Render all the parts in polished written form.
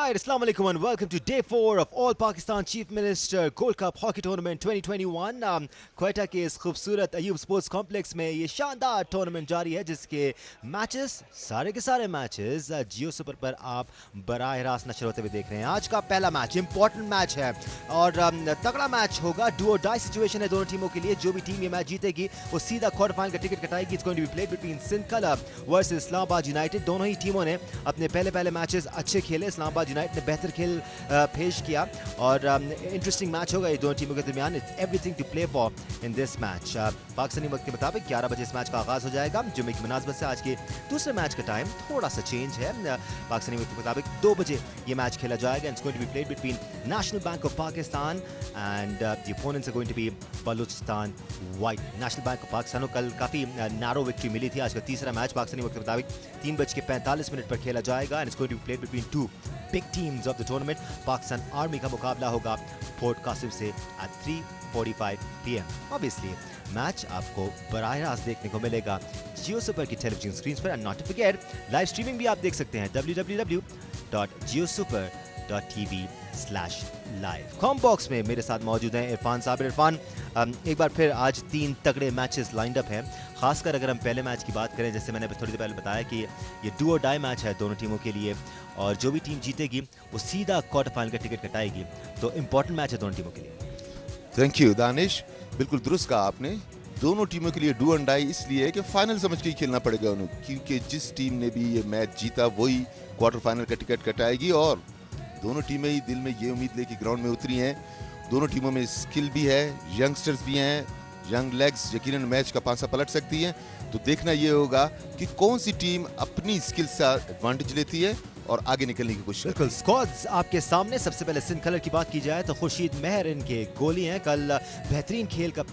Alright, Assalamu alaikum and welcome to day 4 of All Pakistan Chief Minister Gold Cup Hockey Tournament 2021. Quetta के इस खूबसूरत Ayub sports complex में ये शानदार टूर्नामेंट जारी है जिसके मैचेस सारे के सारे मैचेस जियो सुपर पर आप बराह रास्त नशर होते हुए देख रहे हैं। आज का पहला मैच इंपॉर्टेंट मैच है और तगड़ा मैच होगा। डू और डाई सिचुएशन है दोनों टीमों के लिए। जो भी टीम ये मैच जीतेगी वो सीधा क्वार्टर फाइनल का टिकट कटाएगी। It's going to be played between Sindh colour versus Islamabad united. दोनों ही टीमों ने अपने पहले मैचेस अच्छे खेले। इस्लामाबाद यूनाइटेड ने बेहतर खेल पेश किया और इंटरेस्टिंग मैच होगा ये दोनों टीमों के दरमियान। It's everything to play for in this match. Pakistani वक्त के मुताबिक 11 बजे इस मैच का आगाज हो जाएगा। जुम्मे की मुनासबत से आज के दूसरे मैच का टाइम थोड़ा सा चेंज है। पाकिस्तानी वक्त के मुताबिक 2 बजे ये मैच खेला जाएगा। It's going to be played between National Bank of Pakistan and the opponents are going to be Balochistan White. National Bank of Pakistan को कल काफी नैरो विक्ट्री मिली थी। आज का तीसरा मैच पाकिस्तानी वक्त के मुताबिक 3:45 पर खेला जाएगा and it's going to be played between 2 big teams of the tournament. Pakistan Army का मुकाबला होगा पोर्ट कासिम से at 3:45 PM. Obviously, मैच आपको बराह रास्त देखने को मिलेगा जियो सुपर की टेलीविजन स्क्रीन पर। And not to forget live streaming भी आप देख सकते हैं www.jiosuper.tv/live। कॉम बॉक्स में मेरे साथ मौजूद हैं इरफान साबिर। इरफान, एक बार फिर आज 3 तगड़े मैचेस लाइंड अप हैं। खासकर अगर हम पहले मैच की बात करें, जैसे मैंने थोड़ी देर पहले बताया कि ये डू और डाई मैच है दोनों टीमों के लिए और जो भी टीम जीतेगी वो सीधा क्वार्टर फाइनल का टिकट कटाएगी। तो इंपॉर्टेंट मैच है दोनों टीमों के लिए। थैंक यू दानिश, बिल्कुल दुरुस्त कहा आपने। दोनों टीमों के लिए डू एंड डाई इसलिए है कि फाइनल समझ के ही खेलना पड़ेगा उन्हें, क्योंकि जिस टीम ने भी ये मैच जीता वही क्वार्टर फाइनल का टिकट कटाएगी। और दोनों टीमें ही दिल में ये उम्मीद लेके ग्राउंड में उतरी हैं। दोनों टीमों में स्किल भी है, यंगस्टर्स भी हैं, यंग लेग्स यकीनन मैच का पासा पलट सकती हैं। तो देखना ये होगा कि कौन सी टीम अपनी स्किल से एडवांटेज लेती है और आगे निकलने की कोशिश। बिल्कुल, स्क्वाड्स आपके सामने। सबसे पहले सिंध कलर की बात की जाए तो खुर्शीद मेहर इनके गोली हैं। कल बेहतरीन खेल का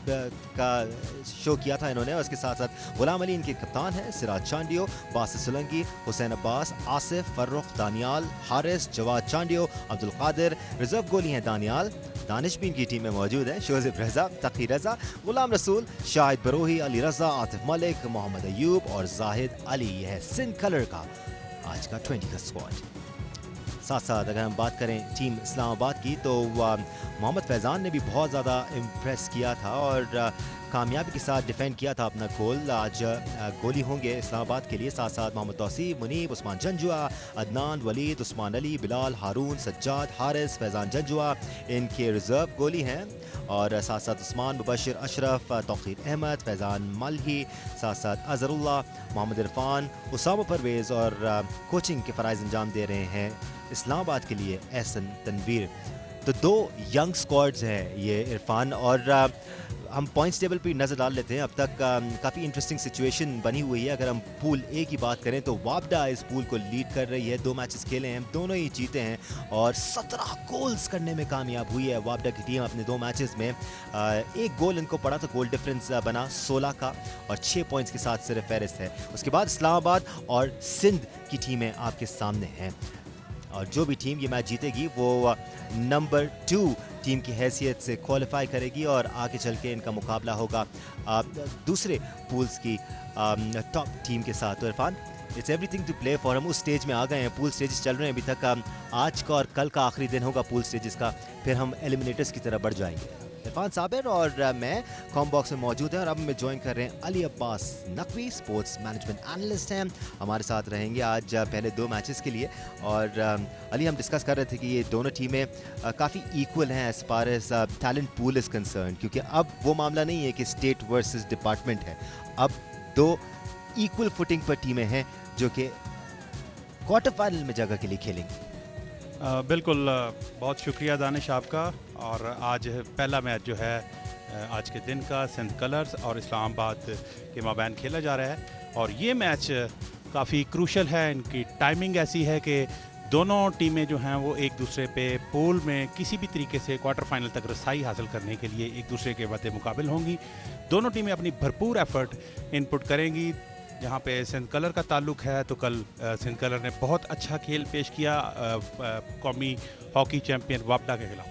शो किया था इन्होंने और इसके साथ साथ गुलाम अली इनके कप्तान हैं, सिराज चांडियो, बासित सोलंकी, हुसैन अब्बास, आसिफ, फर्रुख, दानियाल, हारिस, जवाद चांडियो, अब्दुल कादिर। रिजर्व गोली हैं दानियाल, दानिश भी इनकी टीम में मौजूद है, शोजिब रजा, तकी रजा, गुलाम रसूल, शाहिद बरोही, अली रजा, आतिफ मलिक, मोहम्मद अयूब और जाहिद अली। यह है सिंध कलर का आज का 20 का स्क्वाड। साथ साथ अगर हम बात करें टीम इस्लामाबाद की तो मोहम्मद फैज़ान ने भी बहुत ज़्यादा इम्प्रेस किया था और कामयाबी के साथ डिफेंड किया था अपना गोल। आज गोली होंगे इस्लामाबाद के लिए। साथ साथ मोहम्मद तौसीफ, मुनीब, उस्मान जंजुआ, अदनान, वलीद, उस्मान अली, बिलाल, हारून, सज्जाद, हारिस, फैज़ान जंजुआ इनके रिजर्व गोली हैं। और साथ साथ उस्मान, मुबशिर, अशरफ, तौक़ीर अहमद, फैज़ान मलही, साथ साथ अज़रुल्लाह, मोहम्मद इरफान, उसामा परवेज़ और कोचिंग के फ़राइज़ अंजाम दे रहे हैं इस्लामाबाद के लिए एहसन तनवीर। तो 2 यंग स्क्वाड्स हैं ये इरफान। और हम पॉइंट्स टेबल पे नज़र डाल लेते हैं। अब तक काफ़ी इंटरेस्टिंग सिचुएशन बनी हुई है। अगर हम पूल ए की बात करें तो वापडा इस पूल को लीड कर रही है। 2 मैचेस खेले हैं, दोनों ही जीते हैं और 17 गोल्स करने में कामयाब हुई है वापडा की टीम अपने 2 मैचेस में। 1 गोल इनको पड़ा तो गोल डिफरेंस बना 16 का और 6 पॉइंट्स के साथ सिर्फ फहरिस्त है। उसके बाद इस्लामाबाद और सिंध की टीमें आपके सामने हैं और जो भी टीम ये मैच जीतेगी वो नंबर 2 टीम की हैसियत से क्वालिफाई करेगी और आगे चल के इनका मुकाबला होगा दूसरे पूल्स की टॉप टीम के साथ। तो Irfan, it's everything to play for. हम उस स्टेज में आ गए हैं, पूल स्टेजेस चल रहे हैं अभी तक। आज का और कल का आखिरी दिन होगा पूल स्टेजेस का, फिर हम एलिमिनेटर्स की तरफ बढ़ जाएंगे। इरफान साबिर और मैं कॉम बॉक्स में मौजूद हैं और अब हमें ज्वाइन कर रहे हैं Ali Abbas Naqvi, sports management analyst हैं, हमारे साथ रहेंगे आज पहले 2 मैचेस के लिए। और अली, हम डिस्कस कर रहे थे कि ये दोनों टीमें काफ़ी इक्वल हैं as far as talent pool is concern, क्योंकि अब वो मामला नहीं है कि स्टेट वर्सेस डिपार्टमेंट है। अब 2 इक्वल फुटिंग पर टीमें हैं जो कि क्वार्टर फाइनल में जगह के लिए खेलेंगी। बिल्कुल, बहुत शुक्रिया दानिश आपका। और आज पहला मैच जो है आज के दिन का सिंध कलर्स और इस्लामाबाद के माबैन खेला जा रहा है और ये मैच काफ़ी क्रूशल है। इनकी टाइमिंग ऐसी है कि दोनों टीमें जो हैं वो एक दूसरे पे पूल में किसी भी तरीके से क्वार्टर फाइनल तक रसाई हासिल करने के लिए एक दूसरे के मद्दे मुकाबिल होंगी। दोनों टीमें अपनी भरपूर एफर्ट इनपुट करेंगी। जहाँ पे सिंध कलर का ताल्लुक है तो कल सिंध कलर ने बहुत अच्छा खेल पेश किया कौमी हॉकी चैम्पियन वापडा के खिलाफ।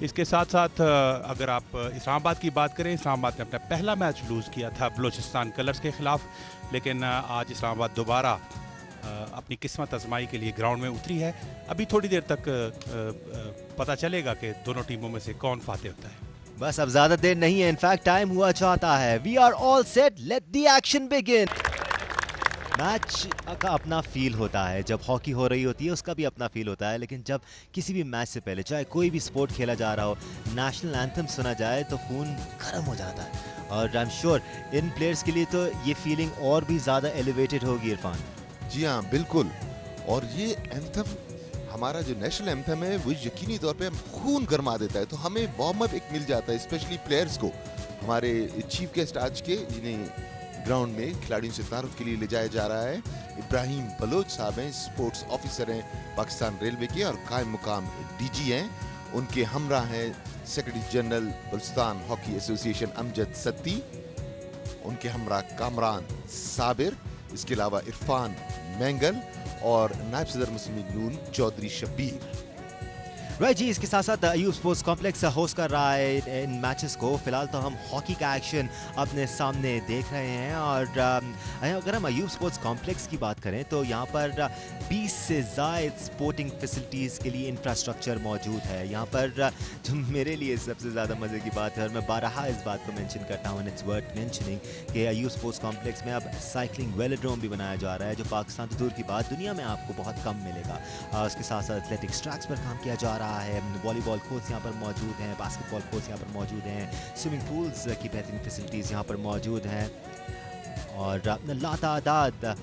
इसके साथ साथ अगर आप इस्लामाबाद की बात करें, इस्लामाबाद ने अपना पहला मैच लूज़ किया था बलूचिस्तान कलर्स के ख़िलाफ़, लेकिन आज इस्लामाबाद दोबारा अपनी किस्मत आजमाई के लिए ग्राउंड में उतरी है। अभी थोड़ी देर तक पता चलेगा कि दोनों टीमों में से कौन फाते होता है। बस अब ज्यादा देर नहीं है, इनफैक्ट टाइम हुआ चाहता है। We are all set, let the action begin. Match का अपना फील होता है, जब हॉकी हो रही होती है उसका भी अपना फील होता है, लेकिन जब किसी भी मैच से पहले चाहे कोई भी स्पोर्ट खेला जा रहा हो, नेशनल एंथम सुना जाए तो खून गर्म हो जाता है। और I am sure in players के लिए तो ये फीलिंग और भी ज़्यादा एलिवेटेड होगी इरफान। जी हाँ, बिल्कुल। और ये एंथम, हमारा जो नेशनल एंथम है, वो यकीनी तौर पे खून गरमा देता है। तो हमें वार्म अप एक मिल जाता है, स्पेशली प्लेयर्स को। हमारे चीफ गेस्ट आज के, जिन्हें ग्राउंड में खिलाड़ियों से तारुफ के लिए ले जाया जा रहा है, इब्राहिम बलोच साहब हैं, स्पोर्ट्स ऑफिसर हैं पाकिस्तान रेलवे के और कायम मुकाम डीजी हैं। उनके हमरा हैं secretary general Balochistan hockey association Amjad Satti, उनके हमरा कामरान साबिर, इसके अलावा इरफान मैंगल और नायब सदर मुस्लिम नून चौधरी शब्बीर। राइट जी, इसके साथ साथ अयूब स्पोर्ट्स कॉम्प्लेक्स होस्ट कर रहा है इन मैचेस को। फिलहाल तो हम हॉकी का एक्शन अपने सामने देख रहे हैं। और अगर हम अयूब स्पोर्ट्स कॉम्प्लेक्स की बात करें तो यहाँ पर 20 से ज़ायद स्पोर्टिंग फैसिलिटीज़ के लिए इंफ्रास्ट्रक्चर मौजूद है। यहाँ पर जो मेरे लिए सबसे ज़्यादा मज़े की बात है, और मैं बारहा इस बात को मेंशन करता हूँ, इट्स वर्थ मेंशनिंग, कि अयूब स्पोर्ट्स कॉम्प्लेक्स में अब साइकिलिंग वेलोड्रोम भी बनाया जा रहा है, जो पाकिस्तान तो दूर की बात दुनिया में आपको बहुत कम मिलेगा। उसके साथ साथ एथलेटिक्स ट्रैक्स पर काम किया जा रहा है, वॉलीबॉल कोर्ट्स यहाँ पर मौजूद हैं, बास्केटबॉल कोर्ट्स यहाँ पर मौजूद हैं, स्विमिंग पूल्स की बेहतरीन फैसिलिटीज़ यहाँ पर मौजूद हैं, और लातादाद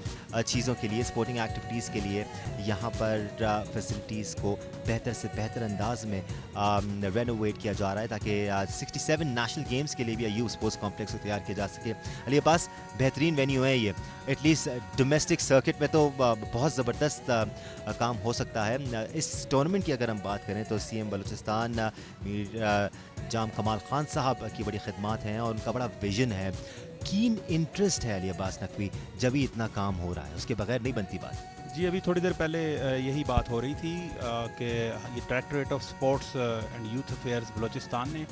चीज़ों के लिए, स्पोर्टिंग एक्टिविटीज़ के लिए यहाँ पर फैसिलिटीज़ को बेहतर से बेहतर अंदाज में रेनोवेट किया जा रहा है, ताकि 67 नेशनल गेम्स के लिए भी अयूब स्पोर्ट्स कॉम्प्लेक्स को तैयार किया जा सके। अली अब्बास, बेहतरीन वेन्यू है ये, एटलीस्ट डोमेस्टिक सर्किट में तो बहुत ज़बरदस्त काम हो सकता है। इस टूर्नामेंट की अगर हम बात करें तो सीएम बलूचिस्तान मीर जाम कमाल खान साहब की बड़ी खिदमत हैं और उनका बड़ा विजन है, कीन इंटरेस्ट है अली अब्बास नकवी, जब ही इतना काम हो रहा है, उसके बगैर नहीं बनती बात। जी, अभी थोड़ी देर पहले यही बात हो रही थी कि ये directorate of sports and youth affairs Balochistan ने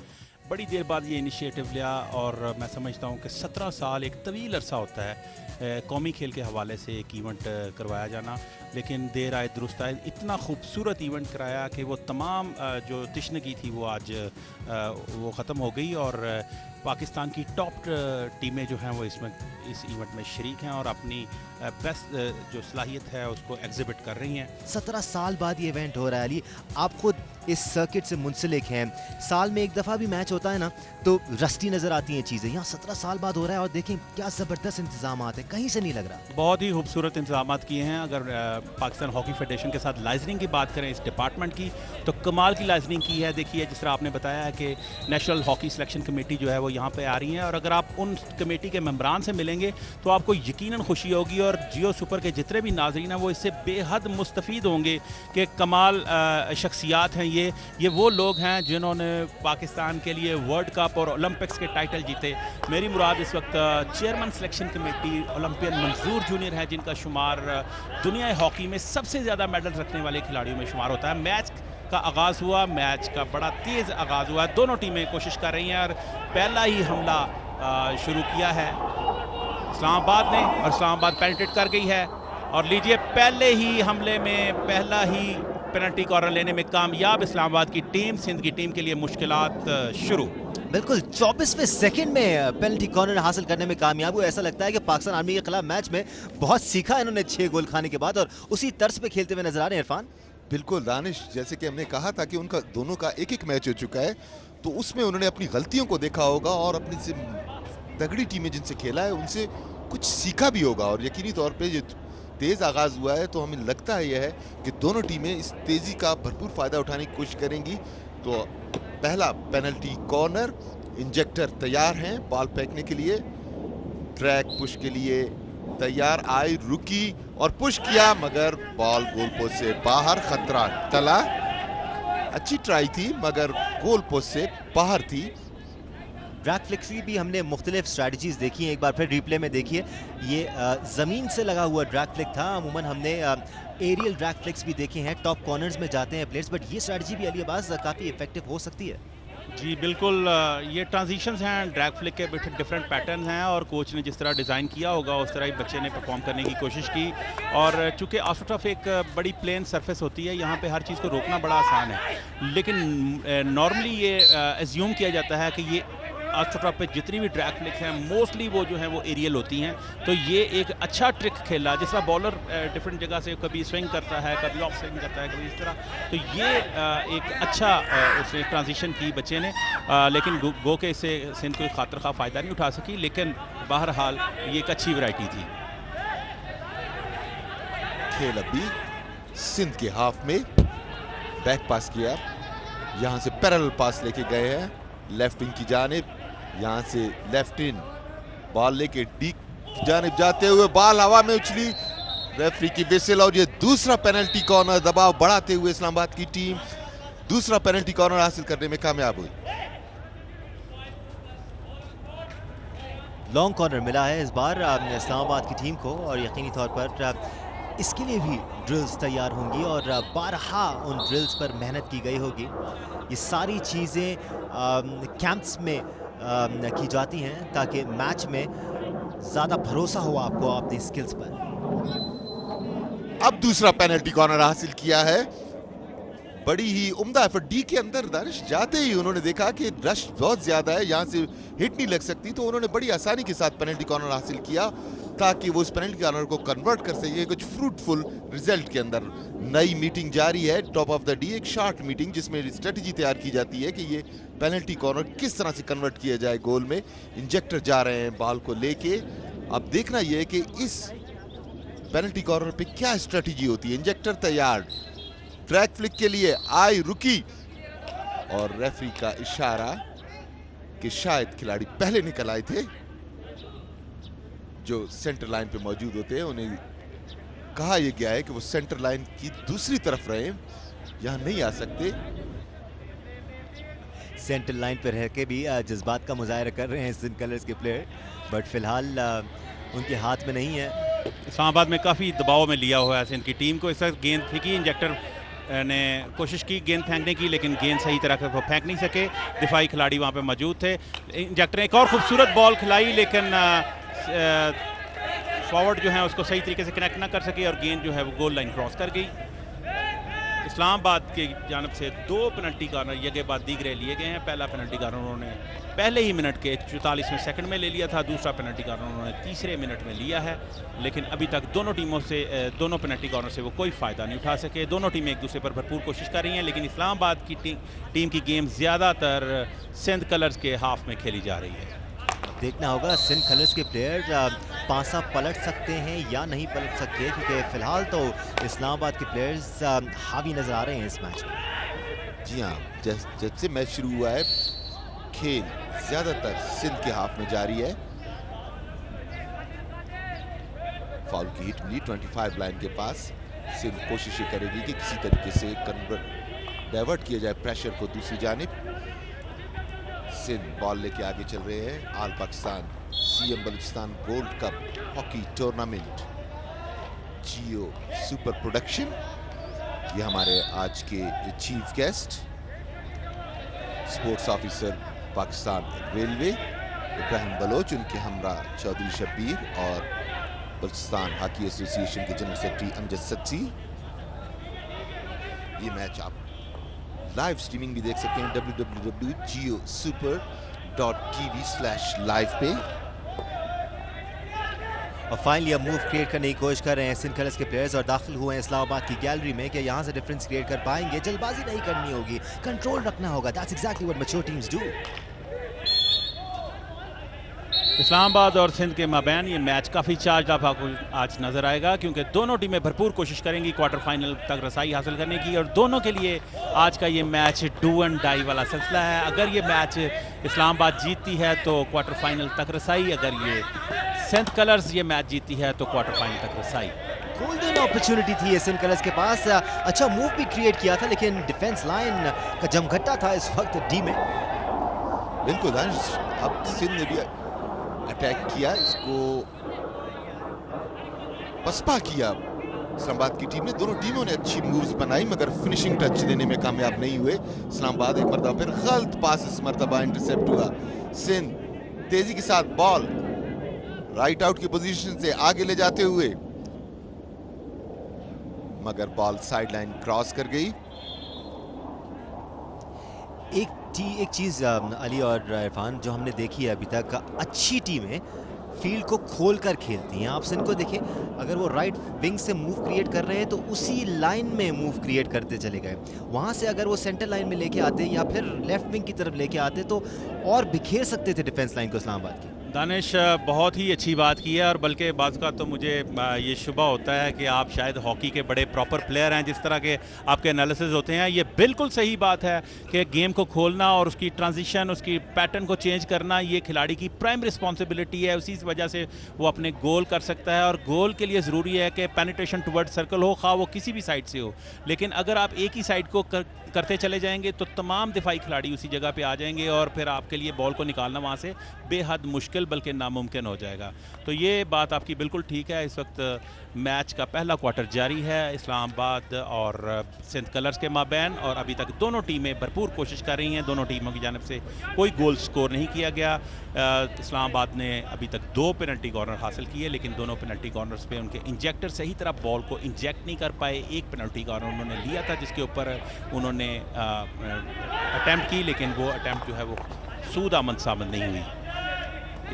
बड़ी देर बाद ये इनिशिएटिव लिया, और मैं समझता हूँ कि 17 साल एक तवील अरसा होता है कौमी खेल के हवाले से एक इवेंट करवाया जाना, लेकिन देर आए दुरुस्त आए, इतना खूबसूरत इवेंट कराया कि वो तमाम जो तशनगी थी वो आज वो ख़त्म हो गई, और पाकिस्तान की टॉप टीमें जो हैं वो इस इवेंट में शरीक हैं और अपनी बेस्ट जो सलाहियत है उसको एग्जिबिट कर रही हैं। 17 साल बाद ये इवेंट हो रहा है अली, आप खुद इस सर्किट से मुंसलिक हैं, साल में एक दफ़ा भी मैच होता है ना तो रस्टी नज़र आती हैं चीज़ें, यहाँ 17 साल बाद हो रहा है और देखें क्या ज़बरदस्त इंतजाम है, कहीं से नहीं लग रहा। बहुत ही खूबसूरत इंतजाम किए हैं। अगर पाकिस्तान हॉकी फेडरेशन के साथ लाइजनिंग की बात करें इस डिपार्टमेंट की, तो कमाल की लाइजनिंग की है। देखिए, जिस तरह आपने बताया है कि नेशनल हॉकी सिलेक्शन कमेटी जो है वो यहाँ पे आ रही है, और अगर आप उन कमेटी के मेंबरान से मिलेंगे तो आपको यकीनन खुशी होगी, और जियो सुपर के जितने भी नाजरीन हैं वो इससे बेहद मुस्तफ़ीद होंगे कि कमाल शख्सियात हैं ये वो लोग हैं जिन्होंने पाकिस्तान के लिए वर्ल्ड कप और ओलंपिक्स के टाइटल जीते। मेरी मुराद इस वक्त चेयरमैन सिलेक्शन कमेटी ओलंपियन मंजूर जूनियर है, जिनका शुमार दुनिया हॉकी में सबसे ज़्यादा मेडल रखने वाले खिलाड़ियों में शुमार होता है। मैच का आगाज़ हुआ, मैच का बड़ा तेज़ आगाज़ हुआ है, दोनों टीमें कोशिश कर रही हैं और पहला ही हमला शुरू किया है इस्लामाबाद ने, और इस्लामाबाद पेनिट्रेट कर गई है, और लीजिए पहले ही हमले में पहला ही पेनल्टी कॉर्नर लेने में कामयाब इस्लामाबाद की टीम। सिंध की टीम के लिए मुश्किलात शुरू। बिल्कुल 24वें सेकंड में पेनल्टी कॉर्नर हासिल करने में कामयाब हुए। ऐसा लगता है कि पाकिस्तान आर्मी के खिलाफ मैच में बहुत सीखा इन्होंने 6 गोल खाने के बाद, और उसी तर्ज पे खेलते हुए नजर आ रहे हैं इरफान। बिल्कुल दानिश, जैसे कि हमने कहा था कि उनका दोनों का एक एक मैच हो चुका है, तो उसमें उन्होंने अपनी गलतियों को देखा होगा और अपनी से तगड़ी टीमें जिनसे खेला है उनसे कुछ सीखा भी होगा, और यकीनी तौर पे ये तेज़ आगाज़ हुआ है तो हमें लगता है यह है कि दोनों टीमें इस तेज़ी का भरपूर फ़ायदा उठाने की कोशिश करेंगी। तो पहला पेनल्टी कॉर्नर, इंजेक्टर तैयार हैं बॉल फेंकने के लिए, ट्रैक पुश के लिए तैयार, आई रुकी और पुश किया, मगर बॉल गोल पोस्ट से बाहर, खतरा टला। अच्छी ट्राई थी मगर गोल पोस्ट से बाहर थी। ड्रैग फ्लिक्स की भी हमने मुख्तलिफ स्ट्रैटेजीज देखी हैं, एक बार फिर रिप्ले में देखिए, ये ज़मीन से लगा हुआ ड्रैग फ्लिक था। अमूमन हमने एरियल ड्रैग फ्लिक्स भी देखे हैं, टॉप कॉर्नर्स में जाते हैं प्लेयर्स, बट ये स्ट्रैटेजी भी अली अब्बास काफ़ी इफेक्टिव हो सकती है। जी बिल्कुल, ये ट्रांजिशंस हैं, ड्रैग फ्लिक के डिफरेंट पैटर्न्स हैं और कोच ने जिस तरह डिज़ाइन किया होगा उस तरह ही बच्चे ने परफॉर्म करने की कोशिश की। और चूंकि ऑस्ट्रोटर्फ एक बड़ी प्लेन सरफेस होती है, यहाँ पे हर चीज़ को रोकना बड़ा आसान है, लेकिन नॉर्मली ये एज्यूम किया जाता है कि ये ऑस्ट्रोटर्फ पे जितनी भी ड्रैग फ्लिक हैं मोस्टली वो जो है वो एरियल होती हैं। तो ये एक अच्छा ट्रिक खेला, जिस तरह बॉलर डिफरेंट जगह से कभी स्विंग करता है, कभी ऑफ स्विंग करता है, कभी इस तरह, तो ये एक अच्छा उसने ट्रांजिशन की बच्चे ने, लेकिन गो के इससे सिंध कोई खातिर खा फ़ायदा नहीं उठा सकी, लेकिन बहरहाल ये एक अच्छी वैरायटी थी। खेल अभी सिंध के हाफ में, बैक पास किया, यहां से पैरेलल पास लेके गए हैं लेफ्ट विंग की जानिब, यहां से लेफ्ट इन बॉल लेके डी की जानिब जाते हुए बॉल हवा में उछली, रेफरी की विसिल, और ये दूसरा पेनल्टी कॉर्नर, दबाव बढ़ाते हुए इस्लामाबाद की टीम दूसरा पेनल्टी कॉर्नर हासिल करने में कामयाब हुई। लॉन्ग कॉर्नर मिला है इस बार इस्लामाबाद की टीम को, और यकीनी तौर पर इसके लिए भी ड्रिल्स तैयार होंगी और बारहा उन ड्रिल्स पर मेहनत की गई होगी। ये सारी चीज़ें कैंप्स में की जाती हैं ताकि मैच में ज़्यादा भरोसा हो आपको अपनी स्किल्स पर। अब दूसरा पेनल्टी कॉर्नर हासिल किया है, बड़ी ही उम्दा एफर्ट डी के अंदर। दानिश जाते ही उन्होंने देखा कि रश बहुत ज्यादा है, यहां से हिट नहीं लग सकती, तो उन्होंने बड़ी आसानी के साथ पेनल्टी कॉर्नर हासिल किया ताकि वो उस पेनल्टी कॉर्नर को कन्वर्ट कर सके कुछ फ्रूटफुल रिजल्ट के अंदर। नई मीटिंग जारी है टॉप ऑफ द डी, एक शॉर्ट मीटिंग जिसमें स्ट्रेटजी तैयार की जाती है कि ये पेनल्टी कॉर्नर किस तरह से कन्वर्ट किया जाए गोल में। इंजेक्टर जा रहे हैं बॉल को लेके, अब देखना यह है कि इस पेनल्टी कॉर्नर पे क्या स्ट्रेटजी होती है। इंजेक्टर तैयार, ड्रैग फ्लिक के लिए आई रुकी, और रेफरी का इशारा कि शायद खिलाड़ी पहले निकल आए थे जो सेंटर लाइन पे मौजूद होते हैं, उन्हें कहा यह गया है कि वो सेंटर लाइन की दूसरी तरफ रहे, यहां नहीं आ सकते। सेंटर लाइन पर रह के भी जज्बात का मुजाहरा कर रहे हैं सिंध कलर्स के प्लेयर, बट फिलहाल उनके हाथ में नहीं है। इस्लामाबाद में काफ़ी दबाव में लिया हुआ है सिंध की टीम को। इस वक्त गेंद फेंकी, इंजेक्टर ने कोशिश की गेंद फेंकने की, लेकिन गेंद सही तरह से फेंक नहीं सके, दिफाई खिलाड़ी वहाँ पे मौजूद थे। इंजेक्टर ने एक और खूबसूरत बॉल खिलाई, लेकिन फॉरवर्ड जो है उसको सही तरीके से कनेक्ट ना कर सके और गेंद जो है वो गोल लाइन क्रॉस कर गई। इस्लामाबाद की जानब से 2 पेनल्टी कॉर्नर ये के बाद दीगरे लिए गए हैं। पहला पेनल्टी कॉर्नर उन्होंने पहले ही मिनट के 44वें सेकंड में ले लिया था, दूसरा पेनल्टी कॉर्नर उन्होंने तीसरे मिनट में लिया है, लेकिन अभी तक दोनों टीमों से दोनों पेनल्टी कॉर्नर से वो कोई फ़ायदा नहीं उठा सके। दोनों टीमें एक दूसरे पर भरपूर कोशिश कर रही हैं, लेकिन इस्लामाबाद की टीम की गेम ज़्यादातर सिंध कलर्स के हाफ में खेली जा रही है। देखना होगा सिंध कलर्स के प्लेयर पासा पलट सकते हैं या नहीं पलट सकते, क्योंकि फिलहाल तो इस्लामाबाद के प्लेयर्स हावी नजर आ रहे हैं इस मैच में। जी हाँ, जैसे मैच शुरू हुआ है खेल ज्यादातर सिंध के हाफ में जारी है। फाउल की हिट मिली 25 लाइन के पास। सिंध कोशिश करेगी कि किसी तरीके से डाइवर्ट किया जाए प्रेशर को दूसरी जानिब। सिंध बॉल लेके आगे चल रहे हैं। All Pakistan CM Balochistan gold cup hockey tournament Geo Super production, ये हमारे आज के जो chief guest sports officer Pakistan railway Ibrahim Baloch, उनके हमरा चौधरी शब्बीर और बलूचिस्तान हॉकी एसोसिएशन के जनरल सेक्रेटरी अमजद सच्ची। ये मैच आप लाइव स्ट्रीमिंग भी देख सकते हैं www.geosuper.tv/live पे। और फाइनली अब मूव क्रिएट करने की कोशिश कर रहे हैं सिंध कलर्स के प्लेयर्स और दाखिल हुए हैं इस्लामाबाद की गैलरी में कि यहाँ से डिफरेंस क्रिएट कर पाएंगे। जल्दबाजी नहीं करनी होगी, कंट्रोल रखना होगा। That's exactly what mature teams do. Islamabad और सिंध के माबैन ये मैच काफ़ी चार्ज अप आपको आज नज़र आएगा, क्योंकि दोनों टीमें भरपूर कोशिश करेंगी क्वार्टर फाइनल तक रसाई हासिल करने की, और दोनों के लिए आज का ये मैच डू एंड डाई वाला सिलसिला है। अगर ये मैच इस्लामाबाद जीतती है तो क्वार्टर फाइनल तक रसाई, अगर ये सिंध कलर्स ये मैच जीतती है तो क्वार्टर फाइनल तक रसाई। गोल्डन अपॉर्चुनिटी थी ये सिंध कलर्स के पास, अच्छा मूव भी क्रिएट किया था, लेकिन डिफेंस लाइन का जमघटा था इस वक्त डी में। बिल्कुल, अब सिंध ने भी अटैक किया, इसको पसपा किया इस्लामाबाद की टीम ने, दोनों टीमों ने अच्छी मूव्स बनाई मगर फिनिशिंग टच देने में कामयाब नहीं हुए इस्लामाबाद। एक मरतबा फिर गलत पास इस मरतबा इंटरसेप्ट हुआ। सिंध तेजी के साथ बॉल राइट आउट की पोजीशन से आगे ले जाते हुए, मगर बॉल साइड लाइन क्रॉस कर गई। एक चीज अली और इरफान जो हमने देखी है अभी तक, अच्छी टीमें फील्ड को खोल कर खेलती हैं। आप सिंध को देखिए, अगर वो राइट विंग से मूव क्रिएट कर रहे हैं तो उसी लाइन में मूव क्रिएट करते चले गए। वहाँ से अगर वो सेंटर लाइन में लेके आते या फिर लेफ्ट विंग की तरफ लेके आते तो और बिखेर सकते थे डिफेंस लाइन को इस्लामाबाद की। दानिश बहुत ही अच्छी बात की है, और बल्कि बाज़ का तो मुझे ये शुबा होता है कि आप शायद हॉकी के बड़े प्रॉपर प्लेयर हैं, जिस तरह के आपके एनालिसिस होते हैं। ये बिल्कुल सही बात है कि गेम को खोलना और उसकी ट्रांजिशन, उसकी पैटर्न को चेंज करना, ये खिलाड़ी की प्राइम रिस्पॉन्सिबिलिटी है। उसी वजह से वो अपने गोल कर सकता है, और गोल के लिए ज़रूरी है कि पेनिट्रेशन टुवर्ड सर्कल हो, खा वो किसी भी साइड से हो। लेकिन अगर आप एक ही साइड को करते चले जाएंगे तो तमाम दिफाई खिलाड़ी उसी जगह पे आ जाएंगे, और फिर आपके लिए बॉल को निकालना वहाँ से बेहद मुश्किल बल्कि नामुमकिन हो जाएगा। तो ये बात आपकी बिल्कुल ठीक है। इस वक्त मैच का पहला क्वार्टर जारी है इस्लामाबाद और सिंध कलर्स के माबैन, और अभी तक दोनों टीमें भरपूर कोशिश कर रही हैं। दोनों टीमों की जानिब से कोई गोल स्कोर नहीं किया गया। इस्लामाबाद ने अभी तक 2 पेनल्टी कॉर्नर हासिल किए, लेकिन दोनों पेनल्टी कॉर्नर्स पे उनके इंजेक्टर सही तरह बॉल को इंजेक्ट नहीं कर पाए। एक पेनल्टी कॉर्नर उन्होंने लिया था जिसके ऊपर उन्होंने अटैम्प्ट की, लेकिन वो अटैम्प्ट जो है वो सूदामंद साबित नहीं हुई।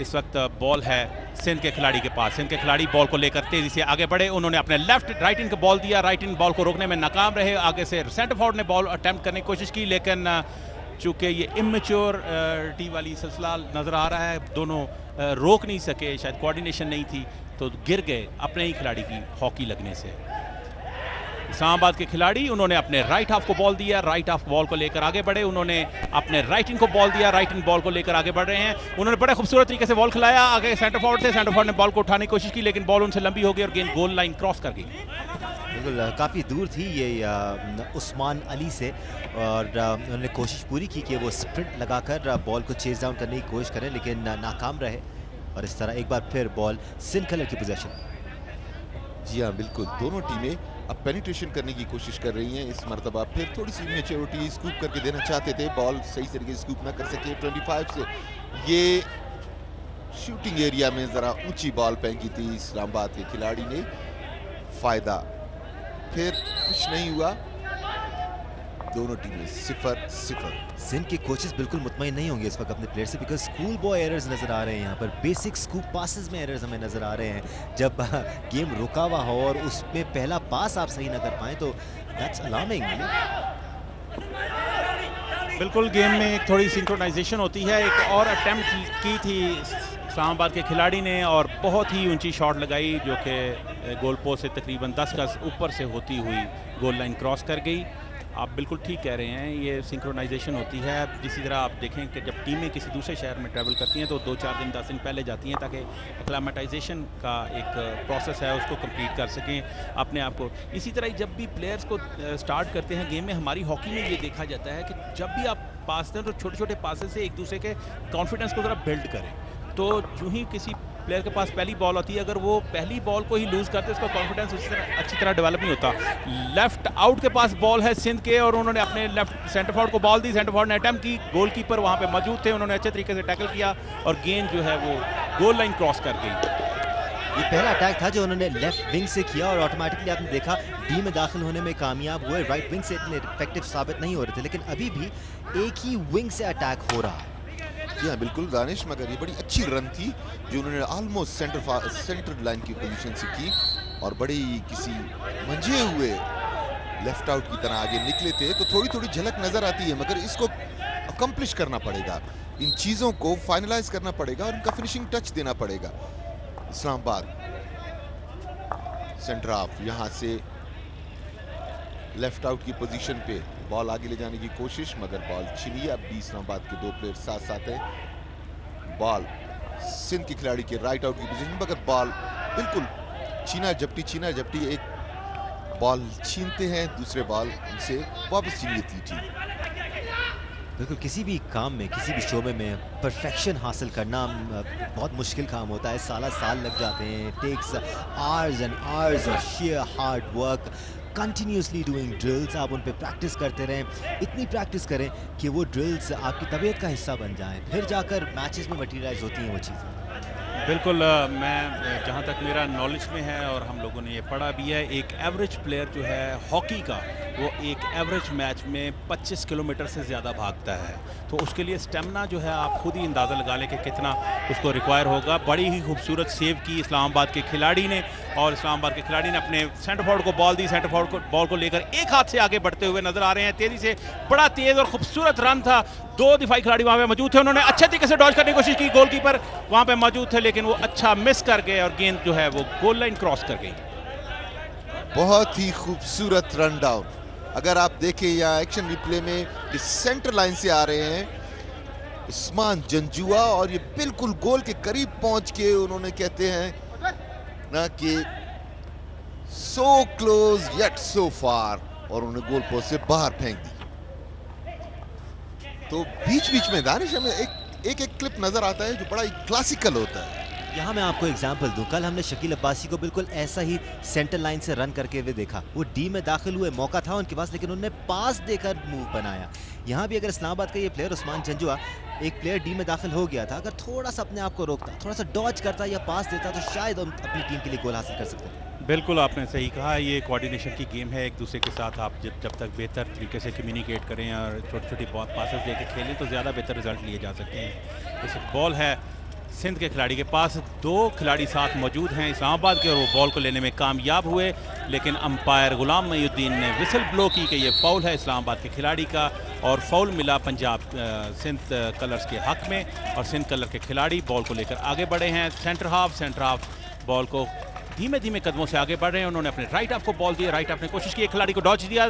इस वक्त बॉल है सिंध के खिलाड़ी के पास। सिंध के खिलाड़ी बॉल को लेकर तेजी से आगे बढ़े। उन्होंने अपने राइट इन को बॉल दिया, राइट इन बॉल को रोकने में नाकाम रहे। आगे से सेंटर फॉरवर्ड ने बॉल अटैम्प्ट करने की कोशिश की, लेकिन चूंकि ये इमेच्योर टी वाली सिलसिला नज़र आ रहा है, दोनों रोक नहीं सके, शायद कोऑर्डिनेशन नहीं थी, तो गिर गए अपने ही खिलाड़ी की हॉकी लगने से। इस्लामाबाद के खिलाड़ी, उन्होंने अपने राइट हाफ को बॉल दिया, राइट हाफ बॉल को लेकर आगे बढ़े। उन्होंने अपने राइट इन को बॉल दिया, राइट इन बॉल को लेकर आगे बढ़ रहे हैं। उन्होंने बड़े खूबसूरत तरीके से बॉल खिलाया आगे सेंटर फॉरवर्ड से। सेंटर फॉरवर्ड ने बॉल को उठाने की कोशिश की, लेकिन बॉल उनसे लंबी हो गई और गेंद गोल लाइन क्रॉस कर गई। बिल्कुल काफ़ी दूर थी ये उस्मान अली से, और उन्होंने कोशिश पूरी की कि वो स्प्रिंट लगाकर बॉल को चेज डाउन करने की कोशिश करें, लेकिन नाकाम रहे। और इस तरह एक बार फिर बॉल सिंध कलर की पोजीशन। जी हाँ, बिल्कुल दोनों टीमें अब पेनिट्रेशन करने की कोशिश कर रही हैं। इस मरतबा फिर थोड़ी सी मेच्योरिटी, स्कूप करके देना चाहते थे, बॉल सही तरीके से स्कूप ना कर सके। 25 से ये शूटिंग एरिया में ज़रा ऊंची बॉल फेंकी थी इस्लामाबाद के खिलाड़ी ने, फ़ायदा फिर कुछ नहीं हुआ। दोनों टीमें 0-0। सिंध के कोचेस बिल्कुल मुतमईन नहीं होंगे इस वक्त अपने प्लेयर से, बिकॉज स्कूल बॉय एरर्स नज़र आ रहे हैं यहाँ पर। बेसिक स्कूप पासेस में एरर्स हमें नज़र आ रहे हैं। जब गेम रुका हुआ हो और उसमें पहला पास आप सही ना कर पाएँ तो दैट्स अलार्मिंग। बिल्कुल गेम में एक थोड़ी सिंक्रोनाइजेशन होती है। एक और अटेम्प्ट की थी इस्लामाबाद के खिलाड़ी ने, और बहुत ही ऊंची शॉट लगाई जो कि गोल पोस्ट से तकरीबन 10 गज ऊपर से होती हुई गोल लाइन क्रॉस कर गई। आप बिल्कुल ठीक कह रहे हैं, ये सिंक्रोनाइजेशन होती है। जिसी तरह आप देखें कि जब टीमें किसी दूसरे शहर में ट्रैवल करती हैं तो 2-4 दिन 10 दिन पहले जाती हैं, ताकि एक्लामेटाइजेशन का एक प्रोसेस है उसको कंप्लीट कर सकें अपने आप को। इसी तरह जब भी प्लेयर्स को स्टार्ट करते हैं गेम में, हमारी हॉकी में ये देखा जाता है कि जब भी आप पास दें तो छोटे छोटे पासेस से एक दूसरे के कॉन्फिडेंस को ज़रा बिल्ड करें। तो जो ही किसी प्लेयर के पास पहली बॉल होती है, अगर वो पहली बॉल को ही लूज़ करते उसका कॉन्फिडेंस अच्छी तरह डेवलप नहीं होता। लेफ्ट आउट के पास बॉल है सिंध के, और उन्होंने अपने लेफ्ट सेंटर फॉरवर्ड को बॉल दी। सेंटर फॉरवर्ड ने अटैम्प्ट की, गोलकीपर वहाँ पे मौजूद थे, उन्होंने अच्छे तरीके से टैकल किया और गेंद जो है वो गोल लाइन क्रॉस कर गई। ये पहला अटैक था जो उन्होंने लेफ्ट विंग से किया, और ऑटोमेटिकली आपने देखा डी में दाखिल होने में कामयाब हुए। राइट विंग से इतने इफेक्टिव साबित नहीं हो रहे थे, लेकिन अभी भी एक ही विंग से अटैक हो रहा है। जी हाँ, बिल्कुल दानिश, मगर ये बड़ी अच्छी रन थी जो उन्होंने ऑलमोस्ट सेंटर लाइन की पोजीशन से की, और बड़ी किसी मंझे हुए लेफ्ट आउट की तरह आगे निकले थे। तो थोड़ी थोड़ी झलक नजर आती है, मगर इसको अकम्प्लिश करना पड़ेगा, इन चीज़ों को फाइनलाइज करना पड़ेगा और इनका फिनिशिंग टच देना पड़ेगा। इस्लामाबाद सेंटर हाफ यहाँ से लेफ्ट आउट की पोजीशन पे बॉल आगे ले जाने की कोशिश, मगर बॉल छिनी। अब भी इस्लामाबाद के 2 प्लेयर साथ साथ हैं। बॉल सिंध के खिलाड़ी के राइट आउट की पोजीशन, मगर बॉल बिल्कुल छीना झपटी एक बॉल छीनते हैं, दूसरे बॉल उनसे वापस छीन लेती टीम। बिल्कुल, किसी भी काम में, किसी भी शोबे में परफेक्शन हासिल करना बहुत मुश्किल काम होता है। साल लग जाते हैं। Takes hours and hours of sheer hard work, continuously doing drills. आप उन पे प्रैक्टिस करते रहें, इतनी प्रैक्टिस करें कि वो ड्रिल्स आपकी तबीयत का हिस्सा बन जाएं, फिर जाकर मैचेस में मटीरियलाइज होती हैं वो चीज़ें। बिल्कुल, मैं जहाँ तक मेरा नॉलेज में है और हम लोगों ने ये पढ़ा भी है, एक एवरेज प्लेयर जो है हॉकी का, वो एक एवरेज मैच में 25 किलोमीटर से ज़्यादा भागता है। तो उसके लिए स्टेमिना जो है आप खुद ही अंदाज़ा लगा लें कि कितना उसको रिक्वायर होगा। बड़ी ही खूबसूरत सेव की इस्लामाबाद के खिलाड़ी ने, और इस्लामाबाद के खिलाड़ी ने अपने सेंटर फॉरवर्ड को बॉल दी। सेंटर फॉरवर्ड को बॉल को लेकर एक हाथ से आगे बढ़ते हुए नजर आ रहे हैं तेज़ी से। बड़ा तेज़ और खूबसूरत रन था। 2 दिफाई खिलाड़ी वहाँ पे मौजूद थे, उन्होंने अच्छे तरीके से डॉज करने की कोशिश की। गोलकीपर वहाँ पे मौजूद थे लेकिन वो अच्छा मिस कर गए और गेंद जो है वो गोल लाइन क्रॉस कर गई। बहुत ही खूबसूरत रन डाउन। अगर आप देखें यहाँ एक्शन रिप्ले में, ये सेंटर लाइन से आ रहे हैं उस्मान जंजुआ, और ये बिल्कुल गोल के करीब पहुंच के उन्होंने, कहते हैं ना कि सो क्लोज येट सो फार, और उन्होंने गोल पोस्ट से बाहर फेंक दी। तो बीच बीच में दानिश हमें एक क्लिप नजर आता है जो बड़ा ही क्लासिकल होता है। यहाँ मैं आपको एग्जांपल दूं, कल हमने शकील अब्बासी को बिल्कुल ऐसा ही सेंटर लाइन से रन करके हुए देखा। वो डी में दाखिल हुए, मौका था उनके पास, लेकिन उन्होंने पास देकर मूव बनाया। यहाँ भी अगर इस्लामाबाद का ये प्लेयर उस्मान जंजुआ, एक प्लेयर डी में दाखिल हो गया था, अगर थोड़ा सा अपने आप को रोकता, थोड़ा सा डॉज करता या पास देता, तो शायद हम अपनी टीम के लिए गोल हासिल कर सकते थे। बिल्कुल, आपने सही कहा। ये कोऑर्डिनेशन की गेम है। एक दूसरे के साथ आप जब तक बेहतर तरीके से कम्युनिकेट करें और छोटी छोटी पासेस दे के खेलें तो ज़्यादा बेहतर रिजल्ट लिए जा सकते हैं। इस बॉल है सिंध के खिलाड़ी के पास, 2 खिलाड़ी साथ मौजूद हैं इस्लामाबाद के, और वो बॉल को लेने में कामयाब हुए, लेकिन अंपायर गुलाम मईउद्दीन ने विसल ब्लो की कि ये फाउल है इस्लामाबाद के खिलाड़ी का, और फाउल मिला पंजाब सिंध कलर्स के हक में। और सिंध कलर के खिलाड़ी बॉल को लेकर आगे बढ़े हैं। सेंटर हाफ बॉल को धीमे धीमे कदमों से आगे बढ़ रहे हैं। उन्होंने अपने राइट हाफ को बॉल दिया, राइट हाफ ने कोशिश की, एक खिलाड़ी को डॉज दिया,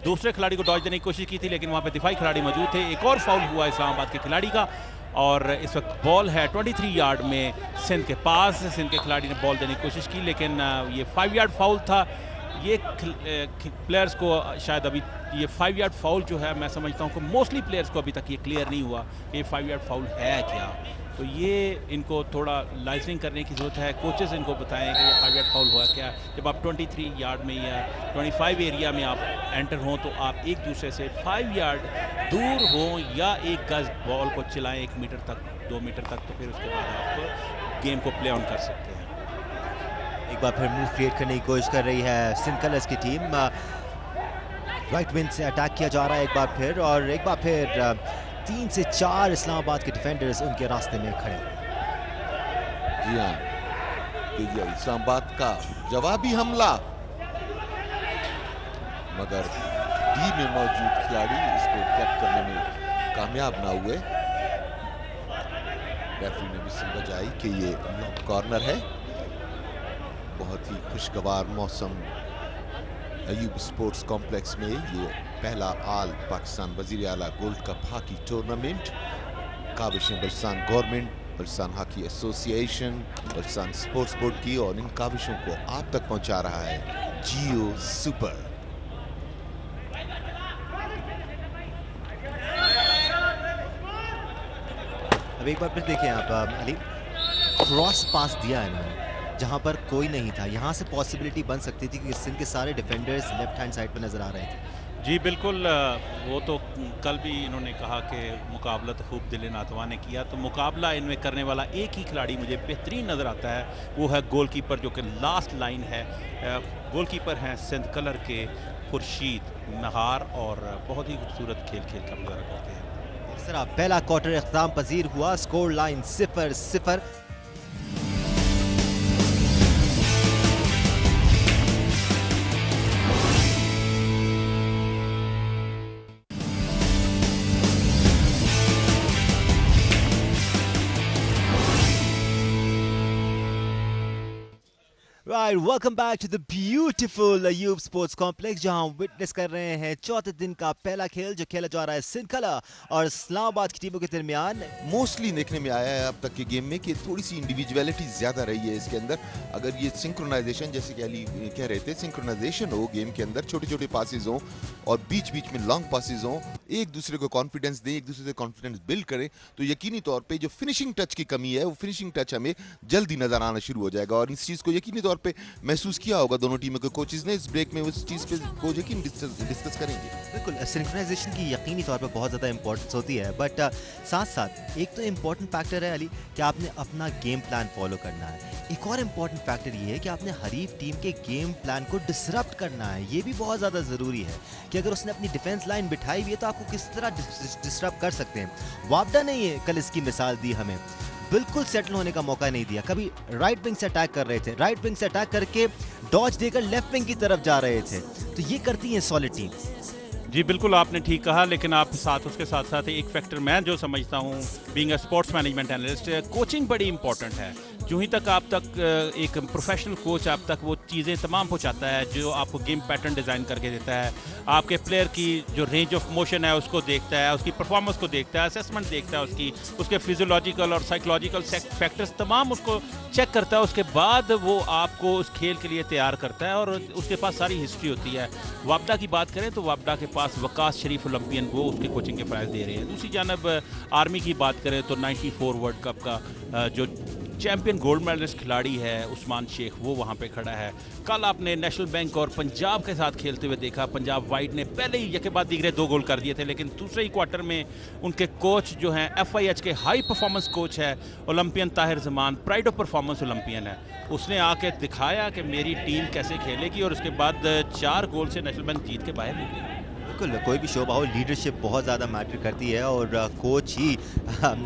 दूसरे खिलाड़ी को डॉज देने की कोशिश की थी, लेकिन वहाँ पे दिफाई खिलाड़ी मौजूद थे। एक और फाउल हुआ इस्लामाबाद के खिलाड़ी का, और इस वक्त बॉल है 23 यार्ड में सिंध के पास। सिंध के खिलाड़ी ने बॉल देने की कोशिश की, लेकिन ये 5 यार्ड फाउल था। ये प्लेयर्स को शायद अभी ये 5 यार्ड फाउल जो है, मैं समझता हूँ कि मोस्टली प्लेयर्स को अभी तक ये क्लियर नहीं हुआ कि ये 5 यार्ड फाउल है क्या। तो ये इनको थोड़ा लाइजनिंग करने की ज़रूरत है। कोचेस इनको बताएं कि ये 5 यार्ड फाउल हुआ क्या। जब आप 23 यार्ड में या 25 एरिया में आप एंटर हों तो आप एक दूसरे से 5 यार्ड दूर हों, या 1 गज बॉल को चलाएं 1 मीटर तक, 2 मीटर तक, तो फिर उसके बाद आप गेम को प्ले ऑन कर सकते हैं। एक बार फिर मूव क्रिएट करने की कोशिश कर रही है सिंध कलर्स की टीम। राइट विंग से अटैक किया जा रहा है एक बार फिर, और एक बार फिर 3 से 4 इस्लामाबाद के डिफेंडर्स उनके रास्ते में खड़े। जी हाँ, इस्लामाबाद का जवाबी हमला, मगर डी में मौजूद खिलाड़ी इसको कैप करने में कामयाब ना हुए। रेफरी ने भी सिल बजाई कि ये कॉर्नर है। बहुत ही खुशगवार मौसम अयूब स्पोर्ट्स कॉम्प्लेक्स में ये पहला आल पाकिस्तान वजीर आला गोल्ड कप हॉकी टूर्नामेंट, काविशें Balochistan government, Balochistan hockey association, Balochistan sports board की, और इन काविशों को आप तक पहुंचा रहा है जियो सुपर। अब एक बार फिर देखें आप अली, क्रॉस पास दिया है इन्होंने जहां पर कोई नहीं था। यहां से पॉसिबिलिटी बन सकती थी कि सिंध के सारे डिफेंडर्स लेफ्ट हैंड साइड पर नजर आ रहे थे। जी बिल्कुल, वो तो कल भी इन्होंने कहा कि मुकाबला तो खूब दिल नातवा ने किया, तो मुकाबला इनमें करने वाला एक ही खिलाड़ी मुझे बेहतरीन नज़र आता है, वो है गोलकीपर, जो कि लास्ट लाइन है। गोलकीपर हैं सिंध कलर के खुर्शीद नहार, और बहुत ही खूबसूरत खेल का मुजाहरा करते हैं। पहला क्वार्टर इख्तिताम पजीर हुआ, score line 0-0। Right, welcome back to the beautiful Ayub Sports Complex जहां हम विटनेस कर रहे हैं चौथे दिन का पहला खेल जो खेला जा रहा है सिंध कलर और इस्लामाबाद की टीमों के दरमियान। मोस्टली देखने में आया है अब तक के गेम में कि थोड़ी सी इंडिविजुअलिटी ज्यादा रही है इसके अंदर। अगर ये सिंक्रोनाइजेशन, जैसे कि अली कह रहे थे, सिंक्रोनाइजेशन हो गेम के अंदर, छोटे छोटे पासेज हो और बीच बीच में लॉन्ग पासेज हो, एक दूसरे को कॉन्फिडेंस दें, एक दूसरे से कॉन्फिडेंस बिल्ड करें, तो यकीनी तौर पर जो फिनिशिंग टच की कमी है वो फिनिशिंग टच हमें जल्दी नजर आना शुरू हो जाएगा। और इस चीज को यकीनी तौर पे महसूस किया होगा दोनों टीमों के कोचेस ने। इस ब्रेक में उस चीज पे कोच यकीन डिस्कस करेंगे। बिल्कुल, सिंक्रोनाइजेशन की यकीनी तौर पे बहुत ज़्यादा इंपॉर्टेंस होती है, बट साथ साथ एक तो इम्पॉर्टेंट फैक्टर है अली कि आपने अपना गेम प्लान फॉलो करना है। एक और इम्पॉर्टेंट फैक्टर ये है कि आपने हरीफ टीम के गेम प्लान को डिसरप्ट करना है। ये भी बहुत ज़्यादा ज़रूरी है कि अगर उसने अपनी डिफेंस लाइन बिठाई हुई है तो आपको किस तरह डिसरप्ट कर सकते हैं। वापडा ने ये कल इसकी मिसाल दी हमें, बिल्कुल सेटल होने का मौका नहीं दिया। कभी राइट विंग से अटैक कर रहे थे, राइट विंग से अटैक करके डॉज देकर लेफ्ट विंग की तरफ जा रहे थे। तो ये करती हैं सॉलिड टीम। जी बिल्कुल, आपने ठीक कहा, लेकिन आप उसके साथ साथ एक फैक्टर मैं जो समझता हूँ being a sports management analyst, coaching बड़ी इंपॉर्टेंट है। जो ही तक आप तक एक प्रोफेशनल कोच आप तक वो चीज़ें तमाम पहुँचाता है जो आपको गेम पैटर्न डिज़ाइन करके देता है, आपके प्लेयर की जो रेंज ऑफ मोशन है उसको देखता है, उसकी परफॉर्मेंस को देखता है, असेसमेंट देखता है उसके फिजियोलॉजिकल और साइकोलॉजिकल फैक्टर्स तमाम उसको चेक करता है। उसके बाद वो आपको उस खेल के लिए तैयार करता है और उसके पास सारी हिस्ट्री होती है। वापडा की बात करें तो वापडा के पास वकास शरीफ ओलंपियन वो उसके कोचिंग के प्राइस दे रहे हैं। दूसरी जानब आर्मी की बात करें तो 94 वर्ल्ड कप का जो चैंपियन गोल्ड मेडलिस्ट खिलाड़ी है उस्मान शेख, वो वहाँ पे खड़ा है। कल आपने नेशनल बैंक और पंजाब के साथ खेलते हुए देखा, पंजाब वाइट ने पहले ही यके बाद दीगरे 2 गोल कर दिए थे, लेकिन दूसरे ही क्वार्टर में उनके कोच जो हैं FIH के हाई परफॉर्मेंस कोच है Olympian Tahir Zaman, pride of performance Olympian है, उसने आके दिखाया कि मेरी टीम कैसे खेलेगी और उसके बाद 4 गोल से नेशनल बैंक जीत के बाहर निकली। बिल्कुल, कोई भी शोबा हो, लीडरशिप बहुत ज़्यादा मैटर करती है और कोच ही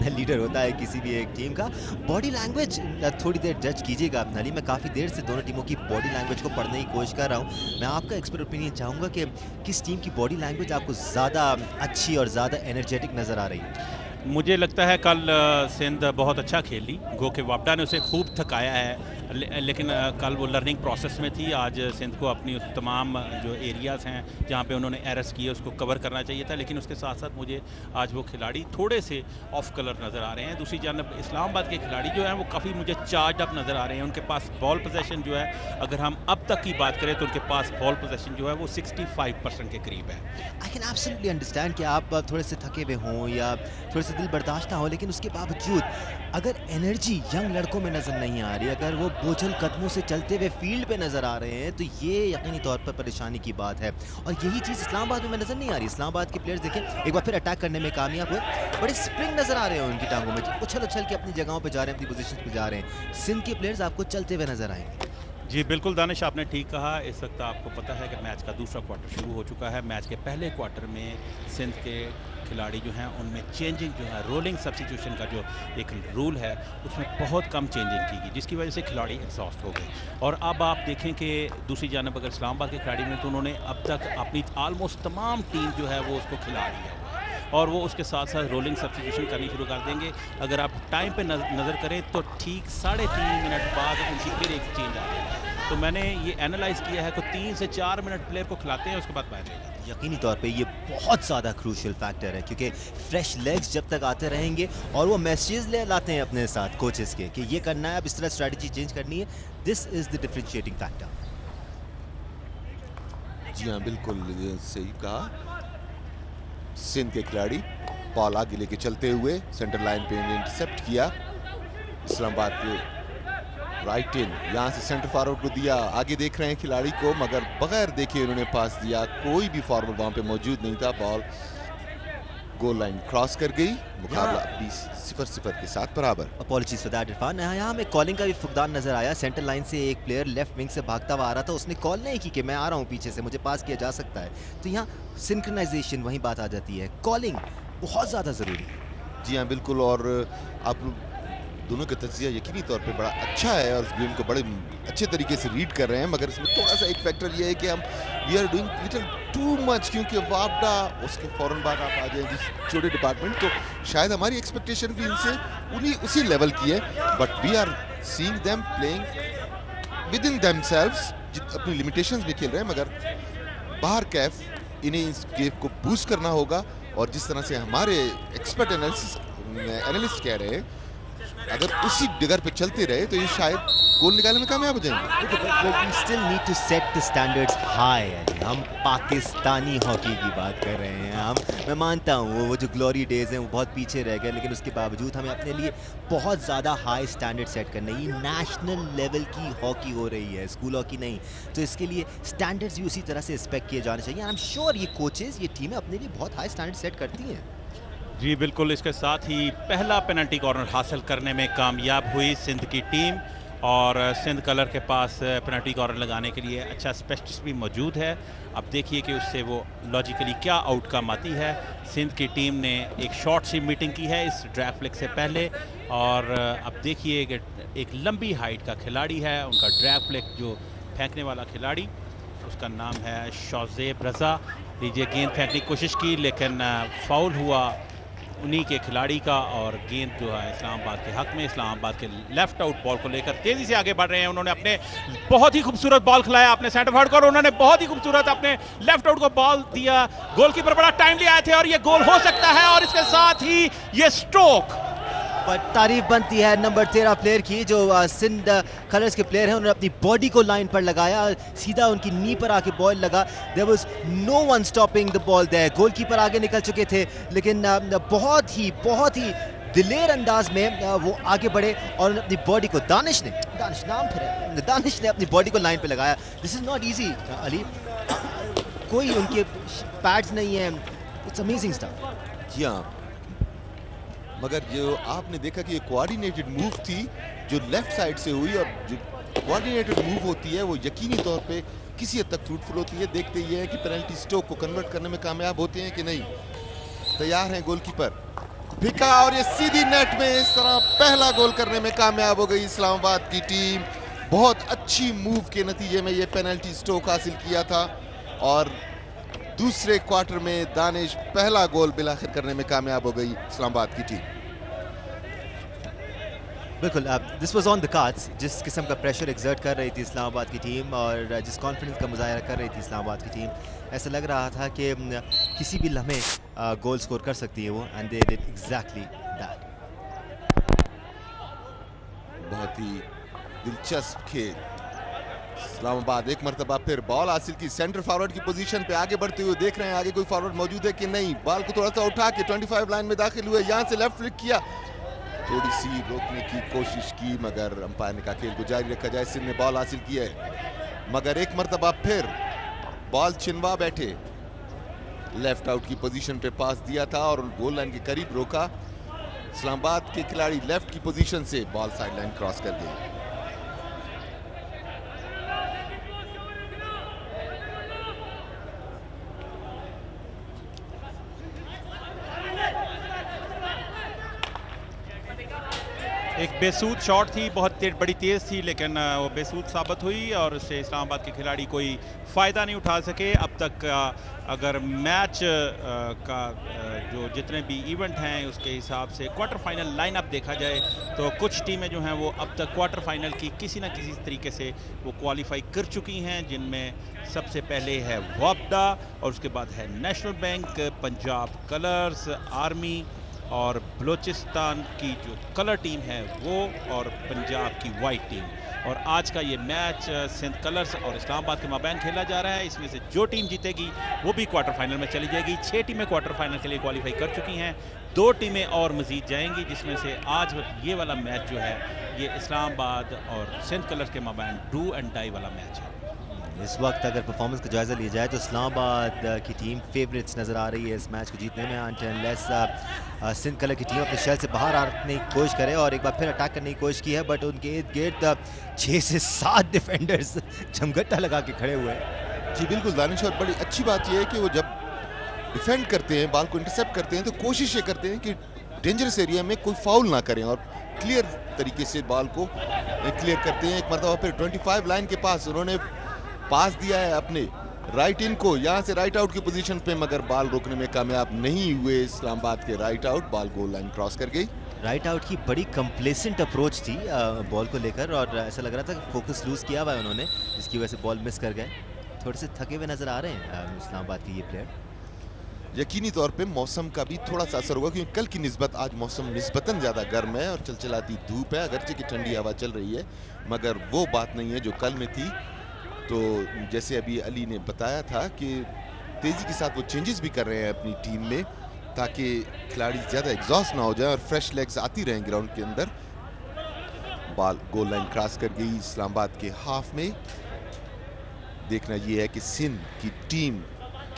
लीडर होता है किसी भी एक टीम का। बॉडी लैंग्वेज थोड़ी देर जज कीजिएगा अपना अली, मैं काफ़ी देर से दोनों टीमों की बॉडी लैंग्वेज को पढ़ने की कोशिश कर रहा हूँ। मैं आपका एक्सपर्ट ओपिनियन चाहूँगा कि किस टीम की बॉडी लैंग्वेज आपको ज़्यादा अच्छी और ज़्यादा एनर्जेटिक नज़र आ रही है? मुझे लगता है कल सिंध बहुत अच्छा खेली, गो के वापडा ने उसे खूब थकाया है, लेकिन कल वो लर्निंग प्रोसेस में थी। आज सिंध को अपनी तमाम जो एरियाज़ हैं जहाँ पे उन्होंने एरर्स किए उसको कवर करना चाहिए था, लेकिन उसके साथ साथ मुझे आज वो खिलाड़ी थोड़े से ऑफ कलर नज़र आ रहे हैं। दूसरी जानब इस्लामाबाद के खिलाड़ी जो हैं वो काफ़ी मुझे चार्ज अप नज़र आ रहे हैं। उनके पास बॉल पोजेशन जो है, अगर हम अब तक की बात करें तो उनके पास बॉल पोजेशन जो है वो 65% के करीब है। आई कैन एब्सोल्युटली अंडरस्टैंड कि आप थोड़े से थके हुए हों या थोड़े से दिल बर्दाश्त ना हो, लेकिन उसके बावजूद अगर एनर्जी यंग लड़कों में नज़र नहीं आ रही, अगर वो बोझल कदमों से चलते हुए फील्ड पे नज़र आ रहे हैं, तो ये यकीनी तौर पर परेशानी की बात है। और यही चीज़ इस्लामाबाद में नज़र नहीं आ रही। इस्लामाबाद के प्लेयर्स देखें, एक बार फिर अटैक करने में कामयाब हुए, बड़े स्प्रिंग नज़र आ रहे हैं उनकी टांगों में, उछल उछल के अपनी जगहों पर जा रहे हैं, अपनी पोजीशन पे जा रहे हैं। सिंध के प्लेयर्स आपको चलते हुए नज़र आएंगे। जी बिल्कुल दानिश, आपने ठीक कहा। इस वक्त आपको पता है कि मैच का दूसरा क्वार्टर शुरू हो चुका है। मैच के पहले क्वार्टर में सिंध के खिलाड़ी जो हैं उनमें चेंजिंग जो है, रोलिंग सब्स्टिट्यूशन का जो एक रूल है उसमें बहुत कम चेंजिंग की गई, जिसकी वजह से खिलाड़ी एग्जॉस्ट हो गए। और अब आप देखें कि दूसरी जानब अगर इस्लामाबाद के खिलाड़ी में तो उन्होंने अब तक अपनी आलमोस्ट तमाम टीम जो है वो उसको खिला दी है और वो उसके साथ साथ रोलिंग सब्स्टिट्यूशन करनी शुरू कर देंगे। अगर आप टाइम पे नज़र करें तो ठीक 3.5 मिनट बाद उनकी फिर एक चेंज आ जाएगा। तो मैंने ये एनालाइज किया है कि 3 से 4 मिनट प्लेयर को खिलाते हैं, उसके बाद बाहर ले जाते हैं। यकीनी तौर पे ये बहुत ज़्यादा क्रूशियल फैक्टर है, क्योंकि फ्रेश लेग्स जब तक आते रहेंगे और वो मैसेज ले लाते हैं अपने साथ कोचेस के कि ये करना है, अब इस तरह स्ट्रैटेजी चेंज करनी है, this is the differentiating factor. जी हाँ, बिल्कुल सही कहा। सिंध के खिलाड़ी बॉल आगे लेके चलते हुए सेंटर लाइन पे इंटरसेप्ट किया। इस्लामाबाद के राइट इन, यहाँ से सेंटर फॉरवर्ड को दिया, आगे देख रहे हैं खिलाड़ी को, मगर बगैर देखे उन्होंने पास दिया, कोई भी फॉरवर्ड वहां पे मौजूद नहीं था। बॉल गोल लाइन क्रॉस कर गई, मुकाबला 0-0 के साथ बराबर। Apologies for that Irfan. यहाँ हमें कॉलिंग का भी फुकदान नजर आया। सेंटर लाइन से एक प्लेयर लेफ्ट विंग से भागता हुआ आ रहा था, उसने कॉल नहीं की कि मैं आ रहा हूँ पीछे से, मुझे पास किया जा सकता है। तो यहाँ सिंक्रोनाइजेशन वही बात आ जाती है, कॉलिंग बहुत ज़्यादा ज़रूरी है। जी हाँ बिल्कुल, और आप दोनों का तजिया यकीनी तौर पे बड़ा अच्छा है और इस गेम को बड़े अच्छे तरीके से रीड कर रहे हैं, मगर इसमें थोड़ा सा एक फैक्टर ये है कि हम we are doing little too much, क्योंकि वापडा उसके फौरन बाद आप आ जाएंगे छोटे डिपार्टमेंट, तो शायद हमारी एक्सपेक्टेशन भी इनसे उसी लेवल की है, but we are seeing them playing with in themselves अपनी लिमिटेशंस में खेल रहे हैं, मगर बाहर कैफ इन्हें इस गेम को बूस्ट करना होगा। और जिस तरह से हमारे एक्सपर्ट एनालिस्ट कह रहे हैं, अगर उसी डिगर पे चलते रहे तो ये शायद गोल निकालने में कामयाब हो जाएंगे। we still need to set the standards high है। हम पाकिस्तानी हॉकी की बात कर रहे हैं। मैं मानता हूँ वो जो ग्लोरी डेज हैं वो बहुत पीछे रह गए, लेकिन उसके बावजूद हमें अपने लिए बहुत ज़्यादा हाई स्टैंडर्ड सेट करने, ये नेशनल लेवल की हॉकी हो रही है, स्कूल हॉकी नहीं। तो इसके लिए स्टैंडर्ड्स भी उसी तरह से रिस्पेक्ट किए जाने चाहिए। आई एम श्योर ये कोचेज़, ये टीमें अपने लिए बहुत हाई स्टैंडर्ड सेट करती हैं। जी बिल्कुल, इसके साथ ही पहला पेनल्टी कॉर्नर हासिल करने में कामयाब हुई सिंध की टीम, और सिंध कलर के पास पेनल्टी कॉर्नर लगाने के लिए अच्छा स्पेशलिस्ट भी मौजूद है। अब देखिए कि उससे वो लॉजिकली क्या आउटकम आती है। सिंध की टीम ने एक शॉर्ट सी मीटिंग की है इस ड्रैग फ्लिक से पहले, और अब देखिए कि एक लंबी हाइट का खिलाड़ी है उनका ड्रैग फ्लिक, जो फेंकने वाला खिलाड़ी, उसका नाम है शौजेब रज़ा। लीजिए, गेंद फेंकने की कोशिश की लेकिन फाउल हुआ उन्हीं के खिलाड़ी का, और गेंद जो है इस्लामाबाद के हक में। इस्लामाबाद के लेफ्ट आउट बॉल को लेकर तेजी से आगे बढ़ रहे हैं। उन्होंने अपने बहुत ही खूबसूरत बॉल खिलाया अपने सेंटर फॉरवर्ड को, और उन्होंने बहुत ही खूबसूरत अपने लेफ्ट आउट को बॉल दिया। गोलकीपर बड़ा टाइमली आए थे और ये गोल हो सकता है, और इसके साथ ही ये स्ट्रोक। पर तारीफ बनती है नंबर 13 प्लेयर की, जो सिंध कलर्स के प्लेयर हैं। उन्होंने अपनी बॉडी को लाइन पर लगाया, सीधा उनकी नी पर आके बॉल लगा। There was no one stopping the ball there. Goalkeeper आगे निकल चुके थे, लेकिन बहुत ही दिलेर अंदाज में वो आगे बढ़े और अपनी बॉडी को दानिश नाम फिर है, दानिश ने अपनी बॉडी को लाइन पे लगाया। This is not easy Ali, कोई उनके पैड्स नहीं है। It's amazing stuff. जी हाँ, मगर जो आपने देखा कि ये कोऑर्डिनेटेड मूव थी जो लेफ्ट साइड से हुई, और जो कोऑर्डिनेटेड मूव होती है वो यकीनी तौर पे किसी हद तक फ्रूटफुल होती है। देखते ये है कि पेनल्टी स्ट्रोक को कन्वर्ट करने में कामयाब होते हैं कि नहीं। तैयार हैं गोलकीपर, भिका, और ये सीधी नेट में इस तरह पहला गोल करने में कामयाब हो गई इस्लामाबाद की टीम। बहुत अच्छी मूव के नतीजे में ये पेनल्टी स्ट्रोक हासिल किया था, और दूसरे क्वार्टर में दानिश पहला गोल बिलाखिर करने में कामयाब हो गई इस्लामाबाद की टीम। बिल्कुल, this was on the cards. जिस किस्म का प्रेशर एग्जर्ट कर रही थी इस्लामाबाद की टीम, और जिस कॉन्फिडेंस का मुजाहरा कर रही थी इस्लामाबाद की टीम, ऐसा लग रहा था कि किसी भी लम्हे गोल स्कोर कर सकती है वो, and they did exactly that. बहुत ही दिलचस्प खेल। इस्लामाबाद एक मरतबा फिर बॉल हासिल की, सेंटर फॉरवर्ड की पोजीशन पे आगे बढ़ते हुए देख रहे हैं आगे कोई फॉरवर्ड मौजूद है कि नहीं। बॉल को थोड़ा सा उठा के 25 लाइन में दाखिल हुए, यहाँ से लेफ्ट फ्लिक किया, थोड़ी सी रोकने की कोशिश की, मगर अंपायर ने कहा खेल को जारी रखा जाए। सिंध ने बॉल हासिल की है, मगर एक मरतबा फिर बॉल छिनवा बैठे। लेफ्ट आउट की पोजीशन पे पास दिया था और गोल लाइन के करीब रोका। इस्लामाबाद के खिलाड़ी लेफ्ट की पोजीशन से बॉल साइड लाइन क्रॉस कर गई। एक बेसूद शॉट थी, बहुत बड़ी तेज़ थी, लेकिन वो बेसूद साबित हुई और उससे इस्लामाबाद के खिलाड़ी कोई फ़ायदा नहीं उठा सके। अब तक अगर मैच का जो जितने भी इवेंट हैं उसके हिसाब से क्वार्टर फाइनल लाइनअप देखा जाए तो कुछ टीमें जो हैं वो अब तक क्वार्टर फाइनल की किसी न किसी तरीके से वो क्वालिफाई कर चुकी हैं, जिनमें सबसे पहले है वापडा, और उसके बाद है national bank, Punjab colours, army और बलूचिस्तान की जो कलर टीम है वो, और पंजाब की वाइट टीम। और आज का ये मैच सिंध कलर्स और इस्लामाबाद के माबैन खेला जा रहा है। इसमें से जो टीम जीतेगी वो भी क्वार्टर फाइनल में चली जाएगी। 6 टीमें क्वार्टर फाइनल के लिए क्वालिफाई कर चुकी हैं, 2 टीमें और मजीद जाएंगी, जिसमें से आज ये वाला मैच जो है ये इस्लामाबाद और सिंध कलर्स के माबैन डू एंड डाई वाला मैच है। इस वक्त अगर परफॉर्मेंस का जायज़ा लिया जाए तो इस्लामाबाद की टीम फेवरेट्स नज़र आ रही है इस मैच को जीतने में, अनलेस सिंध कलर की टीम अपने शहर से बाहर आने की कोशिश करे और एक बार फिर अटैक करने की कोशिश की है, बट उनके इर्द गिर्द 6 से 7 डिफेंडर्स जमघटा लगा के खड़े हुए हैं। जी बिल्कुल दानिश, और बड़ी अच्छी बात यह है कि वो जब डिफेंड करते हैं, बॉल को इंटरसेप्ट करते हैं, तो कोशिश ये करते हैं कि डेंजरस एरिया में कोई फाउल ना करें और क्लियर तरीके से बॉल को क्लियर करते हैं। एक मरतबा फिर 25 लाइन के पास उन्होंने पास दिया है अपने राइट इन को, यहाँ से राइट आउट की पोजीशन पे, मगर बॉल रोकने में कामयाब नहीं हुए। इस्लामाबाद के right out, ball goal line cross कर गई। राइट आउट की बड़ी कंप्लेसेंट अप्रोच थी बॉल को लेकर, और ऐसा लग रहा था कि फोकस लूज किया हुआ है उन्होंने, जिसकी वजह से बॉल मिस कर गए। थोड़े से थके हुए नजर आ रहे हैं इस्लामाबाद के ये प्लेयर। यकीनी तौर पे मौसम का भी थोड़ा सा असर होगा, क्योंकि कल की निस्बत आज मौसम निस्बतन ज़्यादा गर्म है और चलचलाती धूप है, अगरचे की ठंडी हवा चल रही है, मगर वो बात नहीं है जो कल में थी। तो जैसे अभी अली ने बताया था कि तेज़ी के साथ वो चेंजेस भी कर रहे हैं अपनी टीम में, ताकि खिलाड़ी ज़्यादा एग्जॉस्ट ना हो जाए और फ्रेश लेग्स आती रहें ग्राउंड के अंदर। बॉल गोल लाइन क्रॉस कर गई इस्लामाबाद के हाफ में। देखना ये है कि सिंध की टीम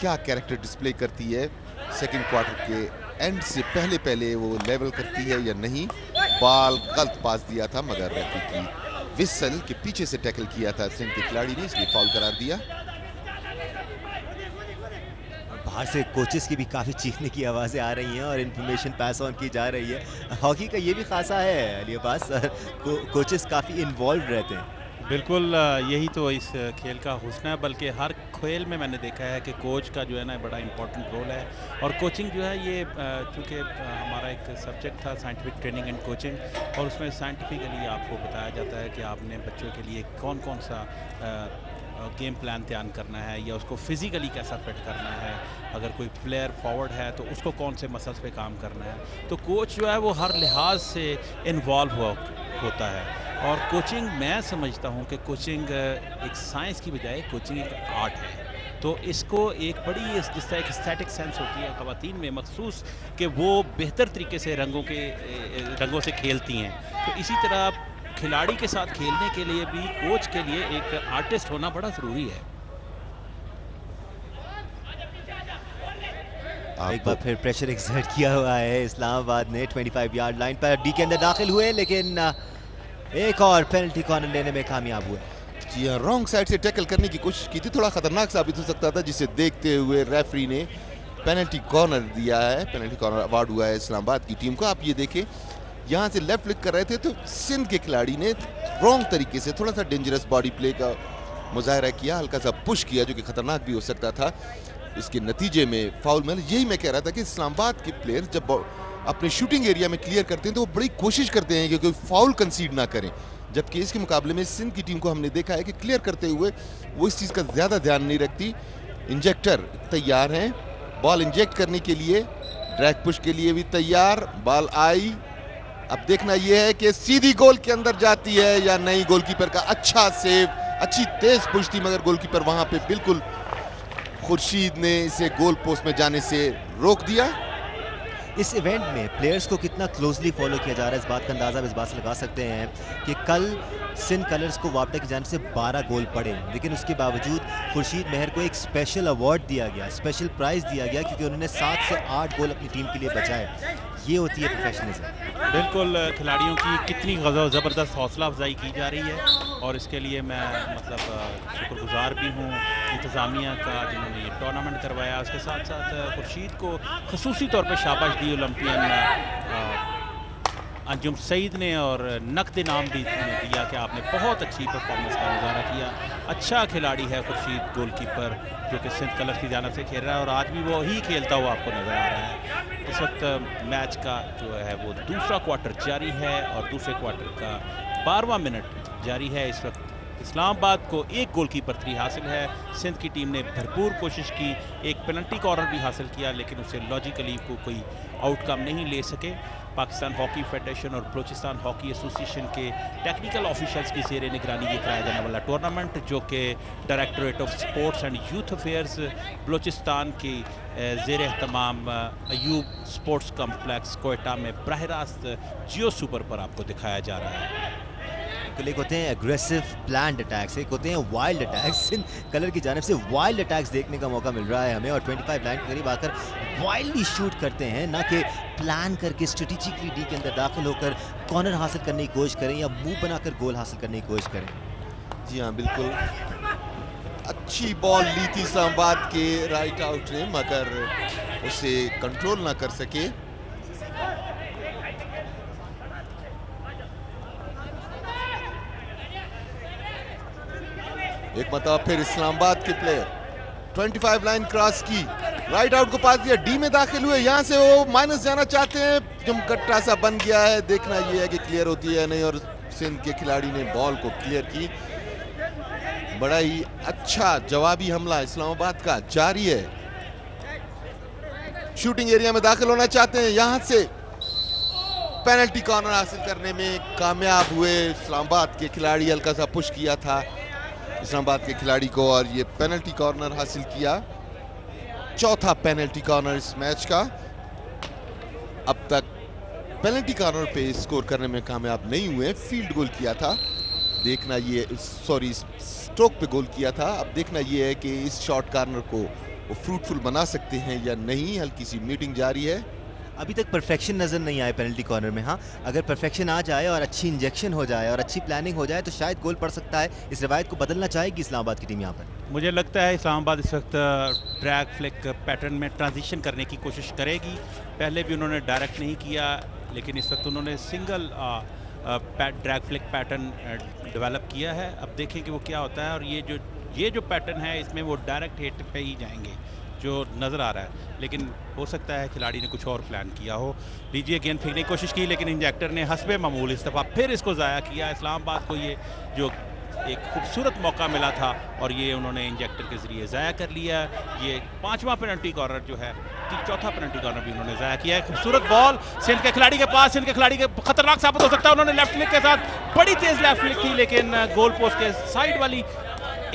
क्या कैरेक्टर डिस्प्ले करती है, सेकंड क्वार्टर के एंड से पहले पहले वो लेवल करती है या नहीं। बॉल गलत पास दिया था, मगर रेफरी की विसल के पीछे से टैकल किया था सिंध के खिलाड़ी ने, इसलिए फाउल करार दिया। बाहर से कोचेस की भी काफ़ी चीखने की आवाज़ें आ रही हैं और इन्फॉर्मेशन पास ऑन की जा रही है। हॉकी का ये भी खासा है अली अब्बास, कोचेस काफ़ी इन्वॉल्व रहते हैं। बिल्कुल, यही तो इस खेल का हुस्न है, बल्कि हर खेल में मैंने देखा है कि कोच का जो है ना बड़ा इंपॉर्टेंट रोल है। और कोचिंग जो है ये चूँकि हमारा एक सब्जेक्ट था साइंटिफिक ट्रेनिंग एंड कोचिंग, और उसमें साइंटिफिकली आपको बताया जाता है कि आपने बच्चों के लिए कौन कौन सा गेम प्लान तैयार करना है, या उसको फिज़िकली कैसा फिट करना है, अगर कोई प्लेयर फॉरवर्ड है तो उसको कौन से मसल्स पे काम करना है। तो कोच जो है वो हर लिहाज से इन्वॉल्व होता है। और कोचिंग, मैं समझता हूँ कि कोचिंग एक साइंस की बजाय कोचिंग एक आर्ट है। तो इसको एक बड़ी जिस तरह एक एस्थेटिक सेंस होती है ख़वातीन में मखसूस, कि वो बेहतर तरीके से रंगों से खेलती हैं, तो इसी तरह खिलाड़ी के साथ खेलने के लिए भी कोच के लिए एक आर्टिस्ट होना बड़ा ज़रूरी है। एक बार फिर प्रेशर एक्सर्ट किया हुआ है इस्लामाबाद ने 25 यार्ड लाइन पर, डी के अंदर दाखिल हुए, लेकिन एक और पेनल्टी कॉर्नर लेने में कामयाब हुए। जी हाँ, रॉन्ग साइड से टैकल करने की कोशिश की थी, थोड़ा खतरनाक साबित हो सकता था, जिसे देखते हुए रेफरी ने पेनल्टी कॉर्नर दिया है। पेनल्टी कॉर्नर अवार्ड हुआ है इस्लामाबाद की टीम को। आप ये देखें, यहाँ से लेफ्ट फ्लिक कर रहे थे तो सिंध के खिलाड़ी ने रॉन्ग तरीके से थोड़ा सा डेंजरस बॉडी प्ले का मुजाहरा किया, हल्का सा पुश किया, जो कि खतरनाक भी हो सकता था। इसके नतीजे में फाउल मिला। यही मैं कह रहा था कि इस्लामाबाद के प्लेयर जब अपने शूटिंग एरिया में क्लियर करते हैं तो वो बड़ी कोशिश करते हैं कि कोई फाउल कंसीड ना करें, जबकि इसके मुकाबले में सिंध की टीम को हमने देखा है कि क्लियर करते हुए वो इस चीज़ का ज़्यादा ध्यान नहीं रखती। इंजेक्टर तैयार हैं बॉल इंजेक्ट करने के लिए, ड्रैग पुश के लिए भी तैयार। बॉल आई, अब देखना यह है कि सीधी गोल के अंदर जाती है या नहीं। गोलकीपर का अच्छा सेव, अच्छी तेज पुश थी, मगर गोलकीपर वहां पे बिल्कुल खुर्शीद ने इसे गोल पोस्ट में जाने से रोक दिया। इस इवेंट में प्लेयर्स को कितना क्लोजली फॉलो किया जा रहा है, इस बात का अंदाज़ा इस बात से लगा सकते हैं कि कल सिंध कलर्स को वापडा की जानिब से 12 गोल पड़े, लेकिन उसके बावजूद खुर्शीद महर को एक स्पेशल अवार्ड दिया गया, स्पेशल प्राइज़ दिया गया, क्योंकि उन्होंने 7 से 8 गोल अपनी टीम के लिए बचाए। ये होती है प्रोफेशनलिज्म। बिल्कुल, खिलाड़ियों की कितनी ज़बरदस्त हौसला अफजाई की जा रही है, और इसके लिए मैं शुक्रगुजार भी हूँ इंतज़ामिया का, जिन्होंने ये टूर्नामेंट करवाया। उसके साथ साथ खुर्शीद को खसूसी तौर पर शाबाश दी ओलंपियन अंजुम सईद ने, और नकद इनाम भी दिया कि आपने बहुत अच्छी परफॉर्मेंस का मुजाहरा किया। अच्छा खिलाड़ी है खुर्शीद, गोलकीपर, जो कि सिंध कलर्स की जानिब से खेल रहा है, और आज भी वो ही खेलता हुआ आपको नज़र आ रहा है। इस वक्त मैच का जो है वो दूसरा क्वार्टर जारी है, और दूसरे क्वार्टर का 12वां मिनट जारी है। इस वक्त इस्लामाबाद को एक गोल की बढ़तरी हासिल है। सिंध की टीम ने भरपूर कोशिश की, एक पेनल्टी कॉर्नर भी हासिल किया, लेकिन उसे लॉजिकली कोई आउटकम नहीं ले सके। पाकिस्तान हॉकी फेडरेशन और बलूचिस्तान हॉकी एसोसिएशन के टेक्निकल ऑफिशियल्स की ज़ेर निगरानी ये कराया जाने वाला टूर्नामेंट, जो कि directorate of sports and youth affairs Balochistan की ज़ेर एहतमाम अयूब स्पोर्ट्स कम्प्लेक्स कोयटा में बराह रास्त जियो सुपर पर आपको दिखाया जा रहा है। एक होते हैं एग्रेसिव प्लान्ड अटैक्स, एक होते हैं वाइल्ड अटैक्स। सिंध कलर की जानिब से वाइल्ड अटैक्स देखने का मौका मिल रहा है हमें, और 25 लाइन के करीब आकर वाइल्डली शूट करते हैं, ना कि प्लान करके स्ट्रेटेजिकली डी के अंदर दाखिल होकर कॉर्नर हासिल करने की कोशिश करें या मूव बनाकर गोल हासिल करने की कोशिश करें। जी हाँ, बिल्कुल अच्छी बॉल ली थी इस्लामाबाद के राइट आउट ने, मगर उसे कंट्रोल ना कर सके। एक मतलब फिर इस्लामाबाद के प्लेयर 25 लाइन क्रॉस की, राइट आउट को पास दिया, डी में दाखिल हुए, यहाँ से वो माइनस जाना चाहते हैं, जम कट्टा सा बन गया है, देखना ये है कि क्लियर होती है नहीं, और सिंध के खिलाड़ी ने बॉल को क्लियर की। बड़ा ही अच्छा जवाबी हमला इस्लामाबाद का जारी है। शूटिंग एरिया में दाखिल होना चाहते हैं, यहां से पेनल्टी कॉर्नर हासिल करने में कामयाब हुए इस्लामाबाद के खिलाड़ी। हल्का सा पुश किया था इस्लामाबाद के खिलाड़ी को और ये पेनल्टी कॉर्नर हासिल किया। चौथा पेनल्टी कॉर्नर इस मैच का। अब तक पेनल्टी कॉर्नर पे स्कोर करने में कामयाब नहीं हुए, फील्ड गोल किया था। देखना ये, सॉरी, स्ट्रोक पे गोल किया था। अब देखना ये है कि इस शॉर्ट कॉर्नर को वो फ्रूटफुल बना सकते हैं या नहीं। हल्की सी मीटिंग जारी है। अभी तक परफेक्शन नज़र नहीं आए पेनल्टी कॉर्नर में। हाँ, अगर परफेक्शन आ जाए और अच्छी इंजेक्शन हो जाए और अच्छी प्लानिंग हो जाए तो शायद गोल पड़ सकता है। इस रवायत को बदलना चाहेगी इस्लामाबाद की टीम यहाँ पर। मुझे लगता है इस्लामाबाद इस वक्त ड्रैग फ्लिक पैटर्न में ट्रांजिशन करने की कोशिश करेगी। पहले भी उन्होंने डायरेक्ट नहीं किया, लेकिन इस वक्त उन्होंने single drag flick pattern develop किया है। अब देखें कि वो क्या होता है। और ये जो पैटर्न है इसमें वो डायरेक्ट हिट पे ही जाएंगे जो नज़र आ रहा है, लेकिन हो सकता है खिलाड़ी ने कुछ और प्लान किया हो। लीजिए, गेंद फेंकने की कोशिश की, लेकिन इंजेक्टर ने हस्बे मामूल इस दफ़ा फिर इसको ज़ाया किया। इस्लामाबाद को ये जो एक खूबसूरत मौका मिला था और ये उन्होंने इंजेक्टर के ज़रिए ज़ाया कर लिया। ये पांचवा पेनल्टी कॉर्नर जो है, चौथा पेनल्टी कॉर्नर भी उन्होंने ज़ाया किया है। खूबसूरत बॉल सिंध के खिलाड़ी के पास, सिंध के खिलाड़ी के खतरनाक साबित हो सकता है। उन्होंने लेफ्ट फ्लिक के साथ बड़ी तेज़ लेफ्ट फ्लिक की, लेकिन गोल पोस्ट के साइड वाली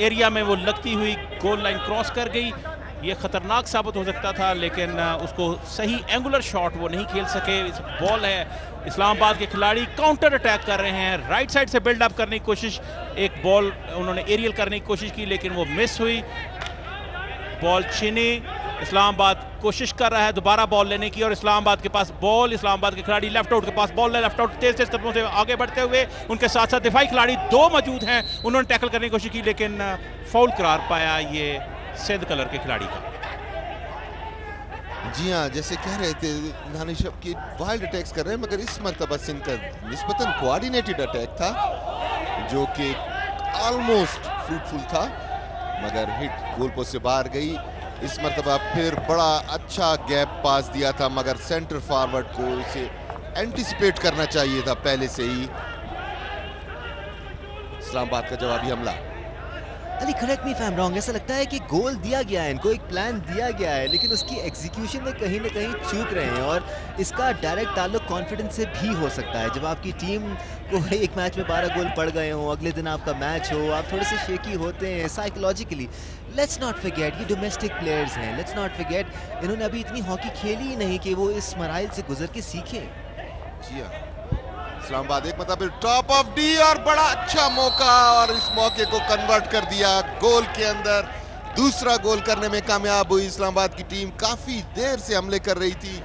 एरिया में वो लगती हुई गोल लाइन क्रॉस कर गई। ये खतरनाक साबित हो सकता था, लेकिन उसको सही एंगुलर शॉट वो नहीं खेल सके। बॉल है, इस्लामाबाद के खिलाड़ी काउंटर अटैक कर रहे हैं, राइट साइड से बिल्ड अप करने की कोशिश, एक बॉल उन्होंने एरियल करने की कोशिश की लेकिन वो मिस हुई। बॉल छीनी, इस्लामाबाद कोशिश कर रहा है दोबारा बॉल लेने की और इस्लामाबाद के पास बॉल, इस्लामाबाद के खिलाड़ी लेफ्ट आउट के पास बॉल है। लेफ्ट आउट तेज कदमों से आगे बढ़ते हुए, उनके साथ साथ दिफाई खिलाड़ी दो मौजूद हैं, उन्होंने टैकल करने की कोशिश की लेकिन फाउल करार पाया ये सिंध कलर के खिलाड़ी का। जी हाँ, जैसे कह रहे थे दानिश की वाइल्ड अटैक्स कर रहे हैं, मगर इस मरतबा सिंध का निस्बतन कोऑर्डिनेटेड अटैक था जो कि ऑलमोस्ट फ्रूटफुल था, मगर हिट गोल पोस्ट से बाहर गई। इस मरतबा फिर बड़ा अच्छा गैप पास दिया था, मगर सेंटर फॉरवर्ड को इसे एंटिसिपेट करना चाहिए था पहले से ही। इस्लामाबाद का जवाबी हमला। Ali, correct me if I am wrong, ऐसा लगता है कि गोल दिया गया है इनको, एक प्लान दिया गया है, लेकिन उसकी एग्जीक्यूशन में कहीं ना कहीं चूक रहे हैं। और इसका डायरेक्ट ताल्लुक कॉन्फिडेंस से भी हो सकता है। जब आपकी टीम को एक मैच में 12 गोल पड़ गए हों, अगले दिन आपका मैच हो, आप थोड़े से शेकी होते हैं साइकोलॉजिकली। लेट्स नॉट फॉरगेट ये डोमेस्टिक प्लेयर्स हैं, लेट्स नॉट फॉरगेट इन्होंने अभी इतनी हॉकी खेली ही नहीं कि वो इस मराइल से गुजर के सीखें। जी हाँ, इस्लामाबाद एक मतलब टॉप ऑफ डी और बड़ा अच्छा मौका, और इस मौके को कन्वर्ट कर दिया गोल के अंदर। दूसरा गोल करने में कामयाब हुई इस्लामाबाद की टीम। काफी देर से हमले कर रही थी,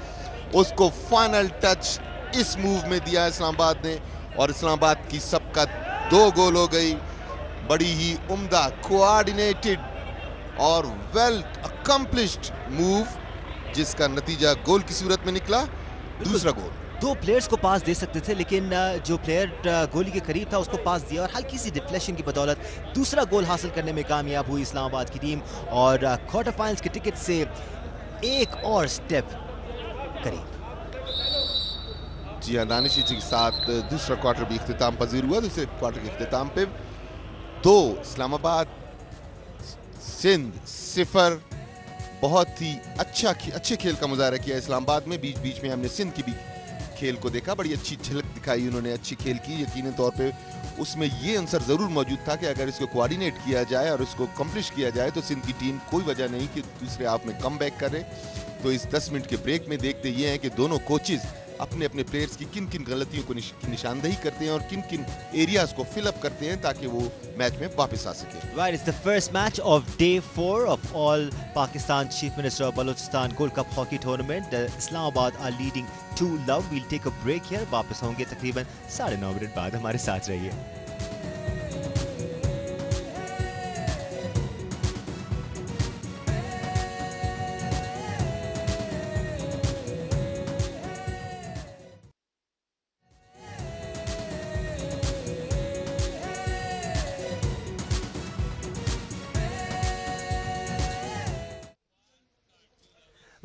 उसको फाइनल टच इस मूव में दिया इस्लामाबाद ने, और इस्लामाबाद की सबका 2 गोल हो गई। बड़ी ही उम्दा, कोऑर्डिनेटेड और वेल अकम्प्लिश्ड मूव, जिसका नतीजा गोल की सूरत में निकला। दूसरा गोल, 2 प्लेयर्स को पास दे सकते थे, लेकिन जो प्लेयर गोली के करीब था उसको पास दिया और हल्की सी डिफ्लेक्शन की बदौलत दूसरा गोल हासिल करने में कामयाब हुई इस्लामाबाद की टीम और क्वार्टर फाइनल्स के टिकट से एक और स्टेप करीब। जी हाँ, दानिश जी के साथ दूसरा क्वार्टर भी इख्तिताम पजीर हुआ। दूसरे क्वार्टर के इख्तिताम पे 2 इस्लामाबाद सिंध 0। बहुत ही अच्छे खेल का मुजाहरा किया इस्लामाबाद में। बीच बीच में हमने सिंध की भी खेल को देखा, बड़ी अच्छी झलक दिखाई उन्होंने, अच्छी खेल की। यकीनी तौर पे उसमें ये आंसर जरूर मौजूद था कि अगर इसको कोऑर्डिनेट किया जाए और इसको कंप्लीट किया जाए तो सिंध की टीम कोई वजह नहीं कि दूसरे हाफ में कम बैक करे। तो इस 10 मिनट के ब्रेक में देखते ये हैं कि दोनों कोचेज अपने अपने प्लेयर्स की किन किन गलतियों को निशानदेही करते हैं और किन किन एरियाज को फिल अप करते हैं ताकि वो मैच में वापस आ सके। Right, it's the first match of day 4 of All Pakistan Chief Minister of Balochistan Gold Cup Hockey Tournament. The Islamabad are leading 2-0. We'll take a break here. वापस होंगे तकरीबन 9.5 मिनट बाद। हमारे साथ रहिए।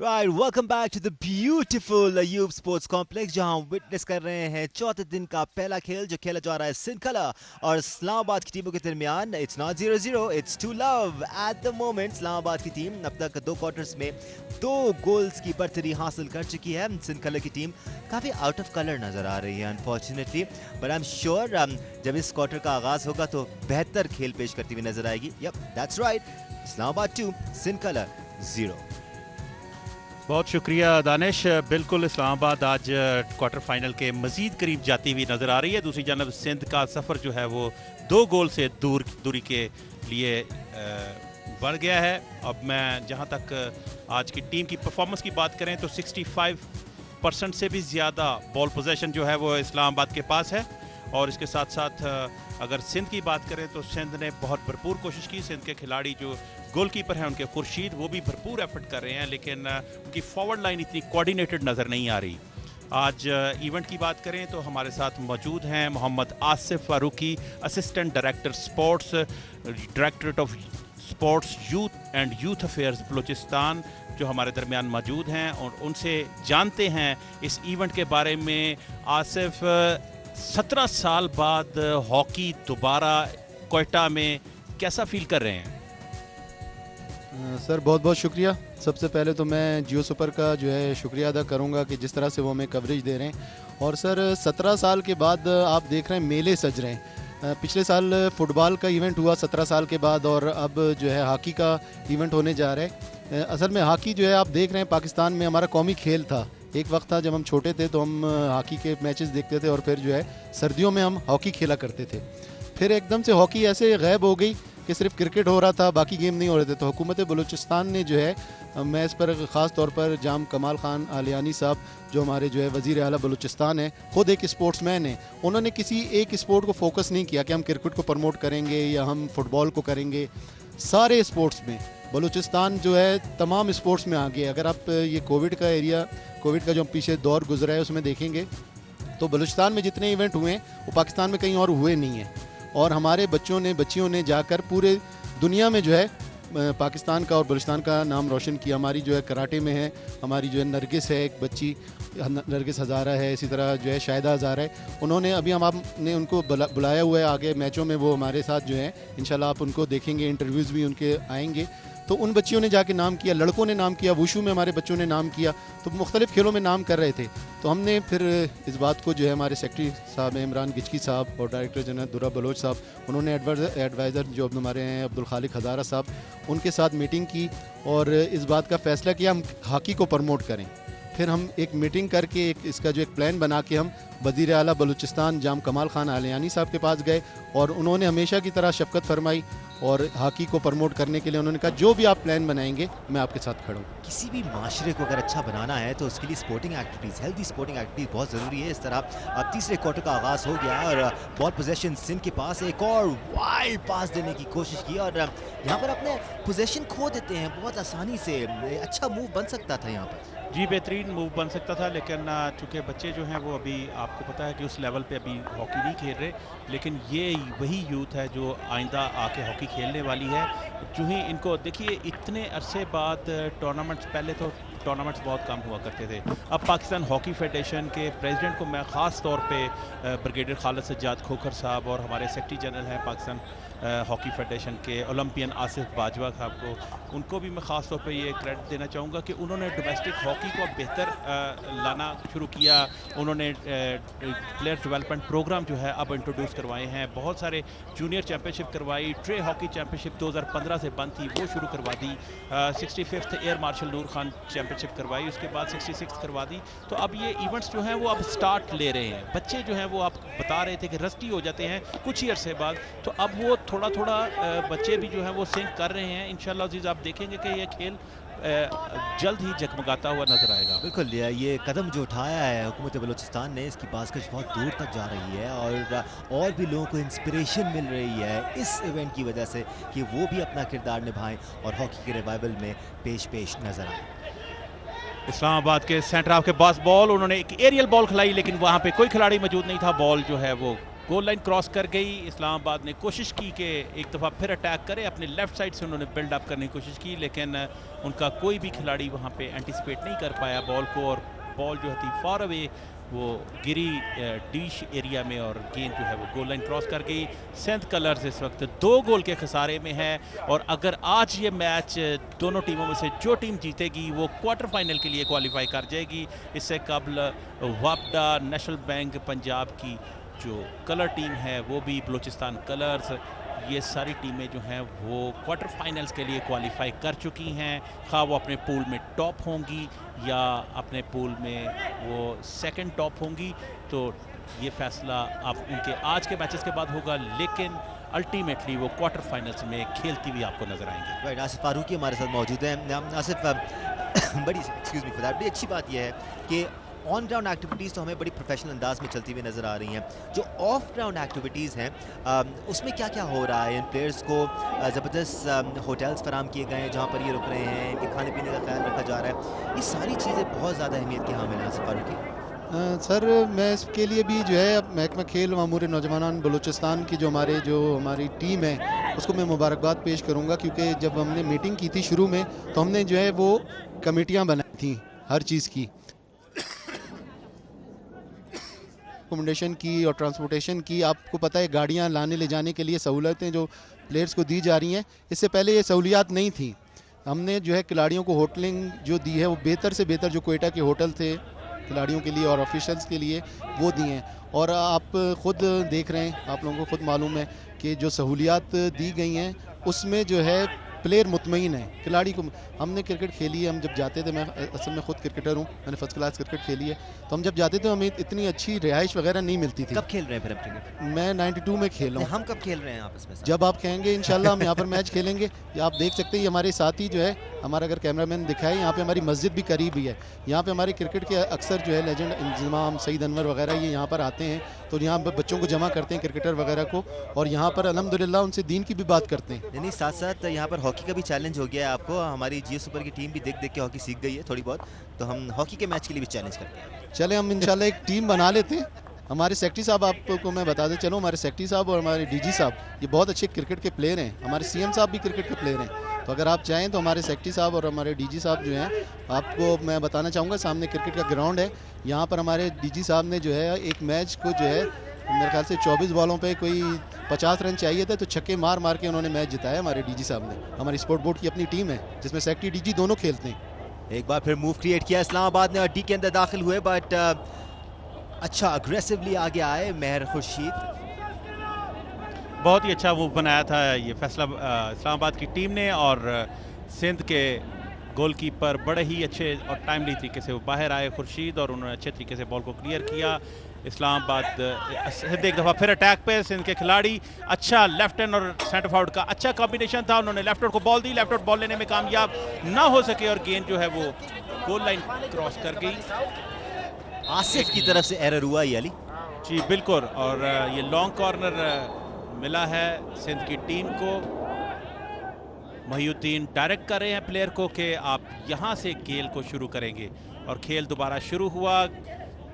Right, welcome back to the beautiful Ayub Sports Complex जहां हम witness कर रहे हैं चौथे दिन का पहला खेल जो खेला जा रहा है सिंध कलर और इस्लामाबाद की टीमों के दरमियान. It's not 0-0, it's 2-love at the moment. Islamabad की टीम अब तक 2 क्वार्टर्स में 2 गोल्स की बढ़तरी हासिल कर चुकी है. सिंध कलर की टीम काफ़ी आउट ऑफ कलर नज़र आ रही है unfortunately, but I am sure जब इस क्वार्टर का आगाज़ होगा तो बेहतर खेल पेश करती हुई नजर आएगी. Yep, that's right. Islamabad 2, Sindh colour 0. बहुत शुक्रिया दानिश. बिल्कुल इस्लामाबाद आज क्वार्टर फाइनल के मज़ीद करीब जाती हुई नज़र आ रही है. दूसरी जानब सिंध का सफ़र जो है वो 2 गोल से दूरी के लिए बढ़ गया है. अब मैं जहां तक आज की टीम की परफॉर्मेंस की बात करें तो 65% से भी ज़्यादा बॉल पोजेशन जो है वो इस्लामाबाद के पास है. और इसके साथ साथ अगर सिंध की बात करें तो सिंध ने बहुत भरपूर कोशिश की. सिंध के खिलाड़ी जो गोलकीपर हैं उनके खुर्शीद वो भी भरपूर एफर्ट कर रहे हैं, लेकिन उनकी फॉरवर्ड लाइन इतनी कोऑर्डिनेटेड नज़र नहीं आ रही. आज इवेंट की बात करें तो हमारे साथ मौजूद हैं Mohammad Asif Farooqui, assistant director sports, directorate of sports youth and youth affairs Balochistan, जो हमारे दरमियान मौजूद हैं और उनसे जानते हैं इस इवेंट के बारे में. आसिफ, 17 साल बाद हॉकी दोबारा कोयटा में कैसा फील कर रहे हैं? सर बहुत बहुत शुक्रिया. सबसे पहले तो मैं जियो सुपर का जो है शुक्रिया अदा करूंगा कि जिस तरह से वो हमें कवरेज दे रहे हैं. और सर 17 साल के बाद आप देख रहे हैं मेले सज रहे हैं. पिछले साल फुटबॉल का इवेंट हुआ 17 साल के बाद और अब जो है हॉकी का इवेंट होने जा रहा है. असल में हॉकी जो है आप देख रहे हैं पाकिस्तान में हमारा कौमी खेल था. एक वक्त था जब हम छोटे थे तो हम हॉकी के मैचेस देखते थे और फिर जो है सर्दियों में हम हॉकी खेला करते थे. फिर एकदम से हॉकी ऐसे गायब हो गई कि सिर्फ क्रिकेट हो रहा था, बाकी गेम नहीं हो रहे थे. तो हुकूमत बलूचिस्तान ने जो है, मैं इस पर ख़ास तौर पर जाम कमाल ख़ान आलियानी साहब जो हमारे जो है वज़ीर आला बलूचिस्तान है, ख़ुद एक स्पोर्ट्समैन है, उन्होंने किसी एक स्पोर्ट को फोकस नहीं किया कि हम क्रिकेट को प्रमोट करेंगे या हम फुटबॉल को करेंगे. सारे स्पोर्ट्स में बलूचिस्तान जो है तमाम स्पोर्ट्स में आगे. अगर आप ये कोविड का जो पीछे दौर गुजरा है उसमें देखेंगे तो बलूचिस्तान में जितने इवेंट हुए हैं वो पाकिस्तान में कहीं और हुए नहीं हैं. और हमारे बच्चियों ने जाकर पूरे दुनिया में जो है पाकिस्तान का और बलूचिस्तान का नाम रोशन किया. हमारी जो है कराटे में है, हमारी जो है नरगिस है, एक बच्ची नरगिस हज़ारा है, इसी तरह जो है शाहिदा हज़ारा है. उन्होंने अभी हमने उनको बुलाया हुआ है आगे मैचों में, वो हमारे साथ जो है इंशाल्लाह आप उनको देखेंगे, इंटरव्यूज़ भी उनके आएंगे. तो उन बच्चियों ने जाके नाम किया, लड़कों ने नाम किया, वुशु में हमारे बच्चों ने नाम किया. तो मुख्तलिफ़ खेलों में नाम कर रहे थे. तो हमने फिर इस बात को जो है हमारे सेक्रेटरी साहब इमरान गिचकी साहब और डायरेक्टर जनरल दुर्रा बलोच साहब, उन्होंने एडवाइज़र जो हमारे हैं अब्दुल खालिक हज़ारा साहब, उनके साथ मीटिंग की और इस बात का फ़ैसला किया हम हॉकी को प्रमोट करें. फिर हम एक मीटिंग करके इसका जो एक प्लान बना के हम वज़ीर आला बलूचिस्तान जाम कमाल ख़ान आलियानी साहब के पास गए और उन्होंने हमेशा की तरह शफ़क़त फरमाई और हॉकी को प्रमोट करने के लिए उन्होंने कहा जो भी आप प्लान बनाएंगे मैं आपके साथ खड़ा हूँ. किसी भी माशरे को अगर अच्छा बनाना है तो उसके लिए sporting activities, healthy sporting activities बहुत ज़रूरी है. इस तरह अब तीसरे क्वार्टर का आगाज़ हो गया और बॉल पोजेशन सिंध के पास एक और वाइल्ड पास देने की कोशिश की और यहाँ पर अपने पोजेशन खो देते हैं बहुत आसानी से. अच्छा मूव बन सकता था यहाँ पर. जी, बेहतरीन मूव बन सकता था, लेकिन चूँकि बच्चे जो हैं वो अभी आपको पता है कि उस लेवल पे अभी हॉकी नहीं खेल रहे, लेकिन ये वही यूथ है जो आइंदा आके हॉकी खेलने वाली है. जो ही इनको देखिए इतने अरसे बाद टूर्नामेंट्स, पहले तो टूर्नामेंट्स बहुत कम हुआ करते थे. अब पाकिस्तान हॉकी फेडरेशन के प्रेसिडेंट को मैं ख़ास तौर पे ब्रिगेडियर खालिद सज्जाद खोखर साहब और हमारे सेक्रेटरी जनरल हैं पाकिस्तान हॉकी फेडरेशन के ओलंपियन आसिफ बाजवा साहब को, उनको भी मैं ख़ास तौर पे ये क्रेडिट देना चाहूँगा कि उन्होंने डोमेस्टिक हॉकी को बेहतर लाना शुरू किया. उन्होंने प्लेयर डेवलपमेंट प्रोग्राम जो है अब इंट्रोड्यूस करवाए हैं. बहुत सारे जूनियर चैम्पियनशिप करवाई. ट्रे हॉकी चैम्पियनशिप 2015 से बंद थी, वो शुरू करवा दी. 65th एयर मार्शल नूर खान चैम्पियनशिप करवाई, उसके बाद 66th करवा दी. तो अब ये इवेंट्स जो हैं वो अब स्टार्ट ले रहे हैं. बच्चे जो हैं वो आप बता रहे थे कि रस्टी हो जाते हैं कुछ ही अरसे बाद, तो अब वो थोड़ा थोड़ा बच्चे भी जो हैं वो सिंक कर रहे हैं. इंशाल्लाह अज़ीज़ आप देखेंगे कि ये खेल जल्द ही जगमगाता हुआ नजर आएगा. बिल्कुल, ये कदम जो उठाया है हुकूमत बलूचिस्तान ने, इसकी बास्केट बहुत दूर तक जा रही है और भी लोगों को इंस्पिरेशन मिल रही है इस इवेंट की वजह से कि वो भी अपना किरदार निभाएं और हॉकी के रिवाइवल में पेश नजर आए. इस्लामाबाद के सेंटर हाफ के पास बॉल, उन्होंने एक एरियल बॉल खिलाई लेकिन वहाँ पे कोई खिलाड़ी मौजूद नहीं था. बॉल जो है वो गोल लाइन क्रॉस कर गई। इस्लामाबाद ने कोशिश की कि एक दफ़ा फिर अटैक करे, अपने लेफ़्ट साइड से उन्होंने बिल्ड अप करने की कोशिश की, लेकिन उनका कोई भी खिलाड़ी वहाँ पे एंटिसिपेट नहीं कर पाया बॉल को, और बॉल जो थी फार अवे वो गिरी डिश एरिया में, और गेंद जो है वो गोल लाइन क्रॉस कर गई। सिंध कलर्स इस वक्त 2 गोल के खसारे में है, और अगर आज ये मैच दोनों टीमों में से जो टीम जीतेगी वो क्वार्टर फाइनल के लिए क्वालिफाई कर जाएगी। इससे कबल वापडा, नेशनल बैंक पंजाब की जो कलर टीम है वो भी, बलूचिस्तान कलर्स, ये सारी टीमें जो हैं वो क्वार्टर फाइनल्स के लिए क्वालिफाई कर चुकी हैं। खा वो अपने पूल में टॉप होंगी या अपने पूल में वो सेकंड टॉप होंगी, तो ये फैसला अब उनके आज के मैचेस के बाद होगा, लेकिन अल्टीमेटली वो क्वार्टर फाइनल्स में खेलती हुई आपको नजर आएंगे। राइट, आसिफ फारूकी हमारे साथ मौजूद हैं। आसिफ, बड़ी एक्सक्यूज मी फॉर दैट, बड़ी अच्छी बात यह है कि ऑन ग्राउंड एक्टिविटीज़ तो हमें बड़ी प्रोफेशनल अंदाज में चलती हुई नज़र आ रही हैं। जो ऑफ ग्राउंड एक्टिविटीज़ हैं उसमें क्या क्या हो रहा है? इन प्लेयर्स को ज़बरदस्त होटल्स फराम किए गए हैं जहाँ पर ये रुक रहे हैं, इनके खाने पीने का ख्याल रखा जा रहा है, ये सारी चीज़ें बहुत ज़्यादा अहमियत के हामिल हैं आसिफ फारूकी। सर मैं इसके लिए भी जो है महकमा खेल मामूर नौजवान बलूचिस्तान की जो हमारी टीम है उसको मैं मुबारकबाद पेश करूंगा, क्योंकि जब हमने मीटिंग की थी शुरू में तो हमने जो है वो कमेटियां बनाई थी हर चीज़ की, अकोमोडेशन की और ट्रांसपोर्टेशन की। आपको पता है गाड़ियां लाने ले जाने के लिए सहूलतें जो प्लेयर्स को दी जा रही हैं, इससे पहले ये सहूलियात नहीं थी। हमने जो है खिलाड़ियों को होटलिंग जो दी है वो बेहतर से बेहतर जो कोयटा के होटल थे खिलाड़ियों के लिए और ऑफिशियल्स के लिए वो दिए हैं, और आप ख़ुद देख रहे हैं, आप लोगों को ख़ुद मालूम है कि जो सहूलियात दी गई हैं उसमें जो है प्लेयर मुतमईन है। खिलाड़ी को हमने क्रिकेट खेली है, हम जब जाते थे, मैं असल में ख़ुद क्रिकेटर हूँ, मैंने फर्स्ट क्लास क्रिकेट खेली है, तो हम जब जाते थे हमें इतनी अच्छी रिहाइश वगैरह नहीं मिलती थी। कब खेल रहे हैं फिर क्रिकेट? मैं 92 में खेला हूँ। हम कब खेल रहे हैं आपस में? जब आप कहेंगे इंशाल्लाह हम यहाँ पर मैच खेलेंगे। या आप देख सकते हैं हमारे साथी जो है, हमारा अगर कैमरामैन दिखाए, यहाँ पे हमारी मस्जिद भी करीब ही है। यहाँ पे हमारे क्रिकेट के अक्सर जो है लेजेंड इंजमाम, सईद अनवर वगैरह ये यहाँ पर आते हैं, तो यहाँ बच्चों को जमा करते हैं क्रिकेटर वगैरह को, और यहाँ पर अल्हम्दुलिल्लाह उनसे दीन की भी बात करते हैं। यानी साथ साथ यहाँ पर हॉकी का भी चैलेंज हो गया है आपको। हमारी जियो सुपर की टीम भी देख देख के हॉकी सीख गई है थोड़ी बहुत, तो हम हॉकी के मैच के लिए भी चैलेंज करते हैं। चले हम इंशाल्लाह एक टीम बना लेते हैं। हमारे सेक्रेटरी साहब, आपको मैं बता दें, चलो हमारे सेक्रेटरी साहब और हमारे डीजी साहब ये बहुत अच्छे क्रिकेट के प्लेयर हैं, हमारे सीएम साहब भी क्रिकेट के प्लेयर हैं, तो अगर आप चाहें तो हमारे सेक्रेटरी साहब और हमारे डीजी साहब जो हैं, आपको मैं बताना चाहूँगा सामने क्रिकेट का ग्राउंड है, यहाँ पर हमारे डीजी साहब ने जो है एक मैच को जो है मेरे ख्याल से 24 बॉलों पे कोई 50 रन चाहिए थे, तो छक्के मार मार के उन्होंने मैच जिताया हमारे डीजी साहब ने। हमारी स्पोर्ट बोर्ड की अपनी टीम है जिसमें सेक्रेटरी डीजी दोनों खेलते हैं। एक बार फिर मूव क्रिएट किया इस्लामाबाद ने और डी के अंदर दाखिल हुए, बट अच्छा अग्रेसिवली आगे आए महर खुर्शीद। बहुत ही अच्छा मूव बनाया था ये फैसला इस्लामाबाद की टीम ने, और सिंध के गोलकीपर बड़े ही अच्छे और टाइमली तरीके से वो बाहर आए खुर्शीद, और उन्होंने अच्छे तरीके से बॉल को क्लियर किया। इस्लामाबाद सिंध एक दफ़ा फिर अटैक पे, सिंध के खिलाड़ी अच्छा लेफ्ट हैंड और सेंटर फॉरवर्ड का अच्छा कॉम्बिनेशन था, उन्होंने लेफ्ट हैंड को बॉल दी, लेफ्ट हैंड बॉल लेने में कामयाब ना हो सके और गेंद जो है वो गोल लाइन क्रॉस कर गई। आसिफ की तरफ से एरर हुआ ये अली जी बिल्कुल, और ये लॉन्ग कॉर्नर मिला है सिंध की टीम को। महिउद्दीन डायरेक्ट कर रहे हैं प्लेयर को कि आप यहाँ से खेल को शुरू करेंगे, और खेल दोबारा शुरू हुआ।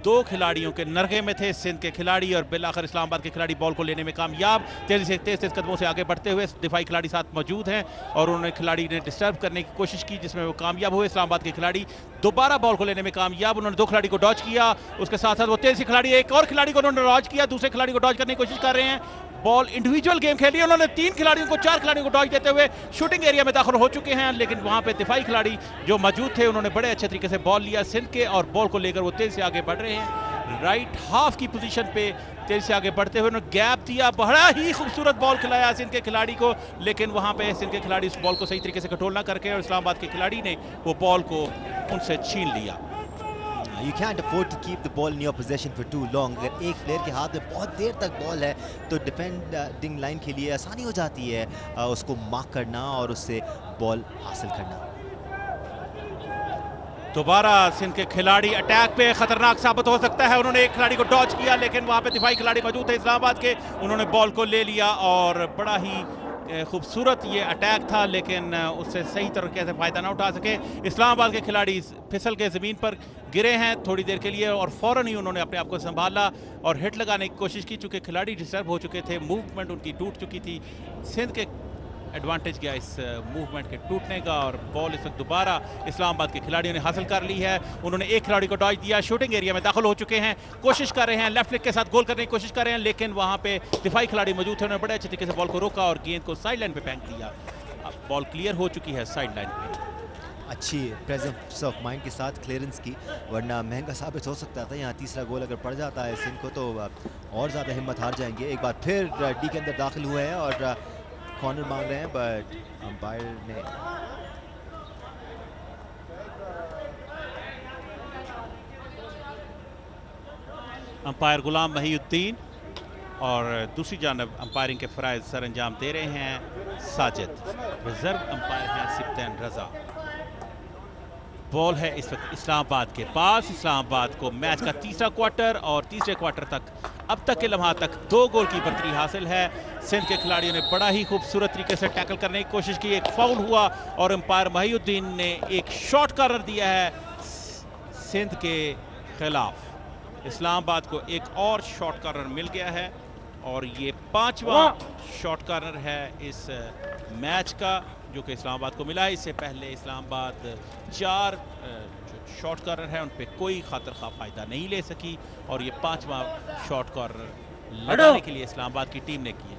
2 खिलाड़ियों के नरगे में थे सिंध के खिलाड़ी, और बिलाखिर इस्लामाबाद के खिलाड़ी बॉल को लेने में कामयाब। तेज कदमों से आगे बढ़ते हुए दिफाई खिलाड़ी साथ मौजूद हैं, और उन्होंने खिलाड़ी ने डिस्टर्ब करने की कोशिश की जिसमें वो कामयाब हुए। इस्लामाबाद के खिलाड़ी दोबारा बॉल को लेने में कामयाब, उन्होंने 2 खिलाड़ी को डॉज किया, उसके साथ साथ वो तेजी खिलाड़ी एक और खिलाड़ी को उन्होंने डॉज किया, दूसरे खिलाड़ी को डॉज करने की कोशिश कर रहे हैं। बॉल इंडिविजुअल गेम खेली, उन्होंने 3 खिलाड़ियों को 4 खिलाड़ियों को डॉज देते हुए शूटिंग एरिया में दाखिल हो चुके हैं, लेकिन वहां पे दिफाई खिलाड़ी जो मौजूद थे उन्होंने बड़े अच्छे तरीके से बॉल लिया सिंध के, और बॉल को लेकर वो तेज से आगे बढ़ रहे हैं। राइट हाफ की पोजीशन पे तेज से आगे बढ़ते हुए उन्होंने गैप दिया, बड़ा ही खूबसूरत बॉल खिलाया सिंध के खिलाड़ी को, लेकिन वहां पे सिंध के खिलाड़ी उस बॉल को सही तरीके से कंट्रोल ना करके, और इस्लामाबाद के खिलाड़ी ने वो बॉल को उनसे छीन लिया। You can't afford to keep the ball in your possession for too long. अगर एक प्लेयर के हाथ में बहुत देर तक बॉल है तो डिफेंडिंग लाइन के लिए आसानी हो जाती है उसको मार्क करना और उससे बॉल हासिल करना। दोबारा सिंध के खिलाड़ी अटैक पे खतरनाक साबित हो सकता है, उन्होंने एक खिलाड़ी को डॉज किया, लेकिन वहां पे दिफाई खिलाड़ी मौजूद थे इस्लामाबाद के, उन्होंने बॉल को ले लिया और बड़ा ही खूबसूरत ये अटैक था, लेकिन उससे सही तरीके से फ़ायदा ना उठा सके। इस्लामाबाद के खिलाड़ी फिसल के ज़मीन पर गिरे हैं थोड़ी देर के लिए और फ़ौरन ही उन्होंने अपने आप को संभाला और हिट लगाने की कोशिश की। चूँकि खिलाड़ी डिस्टर्ब हो चुके थे, मूवमेंट उनकी टूट चुकी थी। सिंध के एडवांटेज गया इस मूवमेंट के टूटने का और बॉल इस वक्त दोबारा इस्लामाबाद के खिलाड़ियों ने हासिल कर ली है। उन्होंने एक खिलाड़ी को डॉज दिया, शूटिंग एरिया में दाखिल हो चुके हैं, कोशिश कर रहे हैं, लेफ्ट लेग के साथ गोल करने की कोशिश कर रहे हैं, लेकिन वहां पे दिफाई खिलाड़ी मौजूद थे। उन्होंने बड़े अच्छे तरीके से बॉल को रोका और गेंद को साइड लाइन पे फेंक दिया। अब बॉल क्लियर हो चुकी है साइड लाइन पे। अच्छी प्रेजेंस ऑफ माइंड के साथ क्लियरेंस की, वरना महंगा साबित हो सकता था। यहाँ तीसरा गोल अगर पड़ जाता है सिंध को तो और ज़्यादा हिम्मत हार जाएंगे। एक बार फिर डी के अंदर दाखिल हुए हैं और कॉर्नर मांग रहे हैं, बट अंपायर ने अंपायर गुलाम महीउद्दीन और दूसरी जानब अंपायरिंग के फ़राइज़ सर अंजाम दे रहे हैं साजिद। रिजर्व अंपायर हैं सिप्तैन रजा। बॉल है इस वक्त इस्लामाबाद के पास। इस्लामाबाद को मैच का तीसरा क्वार्टर और तीसरे क्वार्टर तक अब तक के लम्हा तक 2 गोल की बढ़तरी हासिल है। सिंध के खिलाड़ियों ने बड़ा ही खूबसूरत तरीके से टैकल करने की कोशिश की, एक फाउल हुआ और अंपायर महीउद्दीन ने एक शॉर्ट कॉर्नर दिया है सिंध के खिलाफ। इस्लामाबाद को एक और शॉर्ट कॉर्नर मिल गया है और ये 5वां शॉर्ट कॉर्नर है इस मैच का जो कि इस्लामाबाद को मिला है। इससे पहले इस्लामाबाद 4 शॉर्ट कॉर्नर है उन पे कोई खातर खा फ़ायदा नहीं ले सकी और ये 5वां शॉर्ट कॉर्नर लगाने के लिए इस्लामाबाद की टीम ने किया।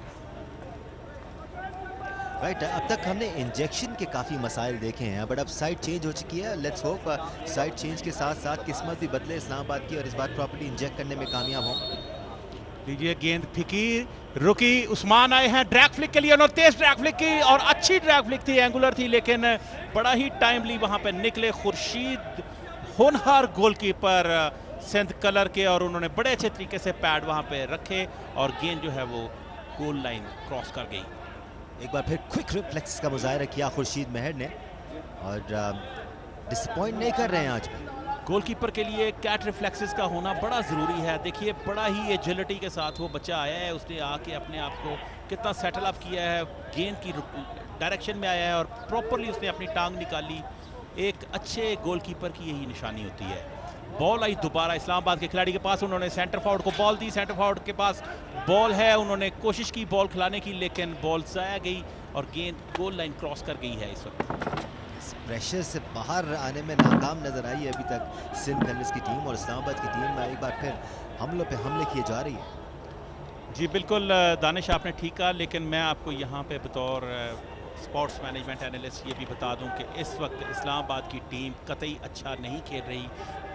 राइट, अब तक हमने इंजेक्शन के काफ़ी मसाइल देखे हैं, बट अब साइड चेंज हो चुकी है। लेट्स होप साइड चेंज के साथ साथ किस्मत भी बदले इस्लामाबाद की और इस बार प्रॉपर्ली इंजेक्ट करने में कामयाब हों। लीजिए गेंद फिकी, रुकी, उस्मान आए हैं ड्रैग फ्लिक के लिए, उन्होंने तेज ड्रैग फ्लिक की और अच्छी ड्रैग फ्लिक थी, एंगुलर थी, लेकिन बड़ा ही टाइमली वहां पे निकले खुर्शीद होनहार गोलकीपर सिंध कलर के और उन्होंने बड़े अच्छे तरीके से पैड वहां पे रखे और गेंद जो है वो गोल लाइन क्रॉस कर गई। एक बार फिर क्विक रिफ्लेक्स का मुजाहरा किया खुर्शीद महर ने और डिसअपॉइंट नहीं कर रहे हैं आज भी। गोलकीपर के लिए कैट रिफ्लेक्सेस का होना बड़ा ज़रूरी है। देखिए बड़ा ही एजिलिटी के साथ वो बच्चा आया है, उसने आके अपने आप को कितना सेटल अप किया है, गेंद की डायरेक्शन में आया है और प्रॉपरली उसने अपनी टांग निकाली। एक अच्छे गोलकीपर की यही निशानी होती है। बॉल आई दोबारा इस्लामाबाद के खिलाड़ी के पास, उन्होंने सेंटर फॉरवर्ड को बॉल दी, सेंटर फॉरवर्ड के पास बॉल है, उन्होंने कोशिश की बॉल खिलाने की लेकिन बॉल ज़ाया गई और गेंद गोल लाइन क्रॉस कर गई है। इस वक्त प्रेशर से बाहर आने में नाकाम नजर आई है अभी तक सिंध कलर्स की टीम और इस्लामाबाद की टीम एक बार फिर हमलों पे हमले किए जा रही है। जी बिल्कुल दानिश आपने ठीक कहा, लेकिन मैं आपको यहाँ पे बतौर स्पोर्ट्स मैनेजमेंट एनालिस्ट ये भी बता दूं कि इस वक्त इस्लामाबाद की टीम कतई अच्छा नहीं खेल रही।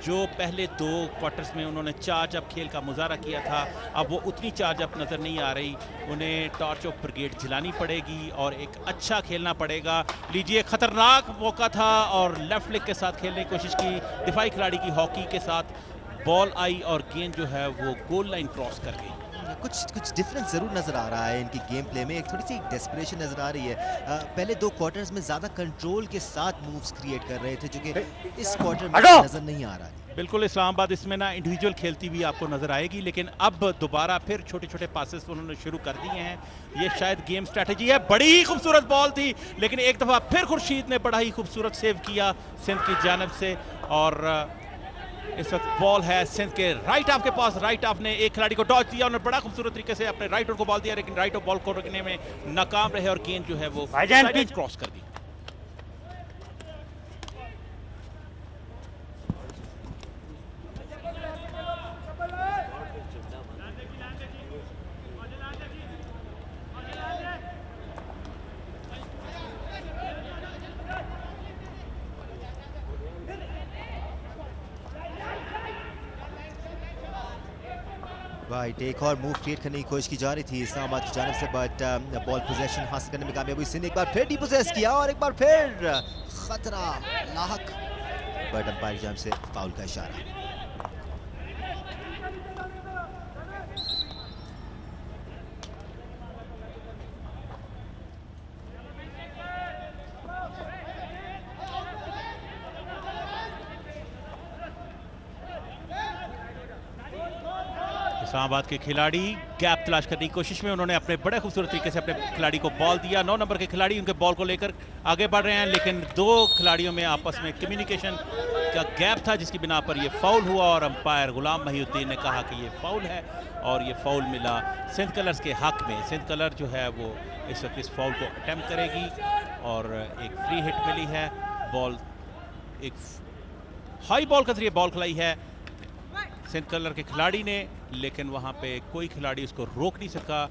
जो पहले 2 क्वार्टर्स में उन्होंने चार्ज अप खेल का मुजाहरा किया था, अब वो उतनी चार्ज अप नज़र नहीं आ रही। उन्हें टॉर्च ऑफ ब्रिगेड जलानी पड़ेगी और एक अच्छा खेलना पड़ेगा। लीजिए खतरनाक मौका था और लेफ्ट लेग के साथ खेलने की कोशिश की, दिफाई खिलाड़ी की हॉकी के साथ बॉल आई और गेंद जो है वो गोल लाइन क्रॉस कर गई। कुछ डिफरेंस ज़रूर नज़र आ रहा है इनकी गेम प्ले में, एक थोड़ी सी डेस्परेशन नज़र आ रही है। पहले 2 क्वार्टर्स में ज़्यादा कंट्रोल के साथ मूव्स क्रिएट कर रहे थे जो कि इस क्वार्टर में नज़र नहीं आ रहा है। बिल्कुल इस्लामाबाद इसमें ना इंडिविजुअल खेलती हुई आपको नज़र आएगी, लेकिन अब दोबारा फिर छोटे छोटे पासेस उन्होंने शुरू कर दिए हैं। ये शायद गेम स्ट्रेटजी है। बड़ी ही खूबसूरत बॉल थी लेकिन एक दफ़ा फिर खुर्शीद ने बड़ा ही खूबसूरत सेव किया सिंध की जानब से और इस वक्त बॉल है सिंध के राइट हाफ के पास। राइट हाफ ने एक खिलाड़ी को डॉज दिया, उन्होंने बड़ा खूबसूरत तरीके से अपने राइट को बॉल दिया, लेकिन राइट बॉल को रोकने में नाकाम रहे और गेंद जो है वो क्रॉस कर दी। राइट, एक और मूव क्रिएट करने की कोशिश की जा रही थी इस्लामाबाद की जानिब से, बट बॉल पोजेशन हासिल करने में कामयाब हुई सिंध। एक बार फिर डिपोजेस किया और एक बार फिर खतरा लाहक, बट अंपायर की जानिब से फाउल का इशारा। इस्लामाबाद के खिलाड़ी गैप तलाश करने की कोशिश में उन्होंने अपने बड़े खूबसूरत तरीके से अपने खिलाड़ी को बॉल दिया। 9 नंबर के खिलाड़ी उनके बॉल को लेकर आगे बढ़ रहे हैं, लेकिन दो खिलाड़ियों में आपस में कम्युनिकेशन का गैप था जिसकी बिना पर ये फाउल हुआ और अंपायर गुलाम महिउद्दीन ने कहा कि ये फाउल है और ये फाउल मिला सिंध कलर्स के हक में। सिंध कलर जो है वो इस वक्त इस फाउल को अटेम्प्ट करेगी और एक फ्री हिट मिली है। बॉल एक हाई बॉल के जरिए बॉल खिलाई है सिंध कलर के खिलाड़ी ने, लेकिन वहां पे कोई खिलाड़ी उसको रोक नहीं सका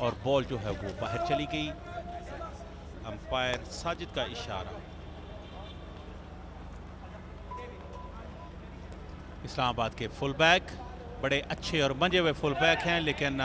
और बॉल जो है वो बाहर चली गई। अंपायर साजिद का इशारा। इस्लामाबाद के फुल बैक बड़े अच्छे और मंजे हुए फुल बैक हैं, लेकिन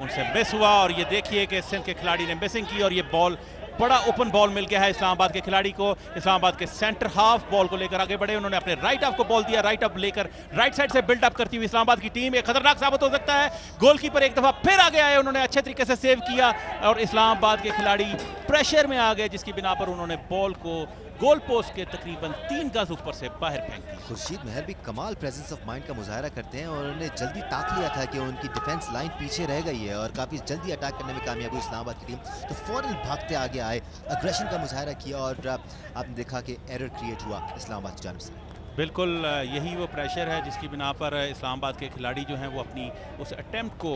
उनसे मिस हुआ और ये देखिए कि सिंध के खिलाड़ी ने मिसिंग की और ये बॉल बड़ा ओपन बॉल मिल गया है इस्लामाबाद के खिलाड़ी को। इस्लामाबाद के सेंटर हाफ बॉल को लेकर आगे बढ़े, उन्होंने अपने राइट हाफ को बॉल दिया। राइट हाफ लेकर राइट साइड से बिल्डअप करती हुई इस्लामाबाद की टीम एक खतरनाक साबित हो सकता है। गोलकीपर एक दफा फिर आगे आए, उन्होंने अच्छे तरीके से सेव किया और इस्लामाबाद के खिलाड़ी प्रेशर में आ गए जिसकी बिना पर उन्होंने बॉल को गोल पोस्ट के तकरीबन 3 गज ऊपर से बाहर फेंक दी। खुर्शीद महर भी कमाल प्रेजेंस ऑफ माइंड का मुजाहरा करते हैं और उन्होंने जल्दी ताक लिया था कि उनकी डिफेंस लाइन पीछे रह गई है और काफ़ी जल्दी अटैक करने में कामयाब हुई इस्लामाबाद की टीम, तो फौरन भागते आगे आए, अग्रेशन का मुजाहरा किया और आपने देखा कि एरर क्रिएट हुआ इस्लामाबाद की जानिब से। बिल्कुल यही वो प्रेशर है जिसकी बिना पर इस्लामाबाद के खिलाड़ी जो हैं वो अपनी उस अटैम्प्ट को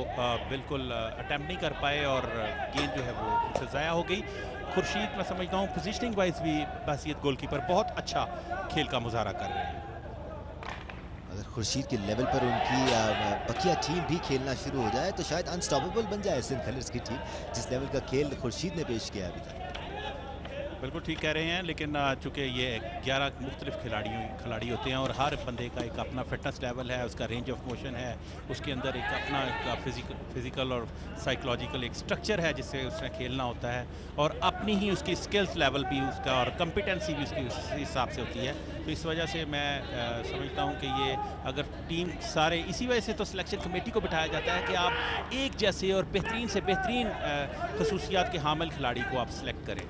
बिल्कुल अटैम्प्ट नहीं कर पाए और गेंद जो है वो उनसे ज़ाया हो गई। खुर्शीद मैं समझता हूँ पोजीशनिंग वाइज भी बहसीत गोलकीपर बहुत अच्छा खेल का मुजाहरा कर रहे हैं। अगर खुर्शीद के लेवल पर उनकी बकिया टीम भी खेलना शुरू हो जाए तो शायद अनस्टॉपेबल बन जाए सिंध कलर्स की टीम, जिस लेवल का खेल खुर्शीद ने पेश किया अभी तक। बिल्कुल ठीक कह रहे हैं, लेकिन चूंकि ये 11 मुख्तलिफ खिलाड़ी होते हैं और हर बंदे का एक अपना फिटनेस लेवल है, उसका रेंज ऑफ मोशन है, उसके अंदर एक अपना फिजिकल और साइकोलॉजिकल एक स्ट्रक्चर है जिससे उसने खेलना होता है और अपनी ही उसकी स्किल्स लेवल भी उसका और कॉम्पिटेंसी भी उसकी उस हिसाब से होती है। तो इस वजह से मैं समझता हूँ कि ये अगर टीम सारे इसी वजह से तो सिलेक्शन कमेटी को बिठाया जाता है कि आप एक जैसे और बेहतरीन से बेहतरीन खसूसियात के हामिल खिलाड़ी को आप सिलेक्ट करें।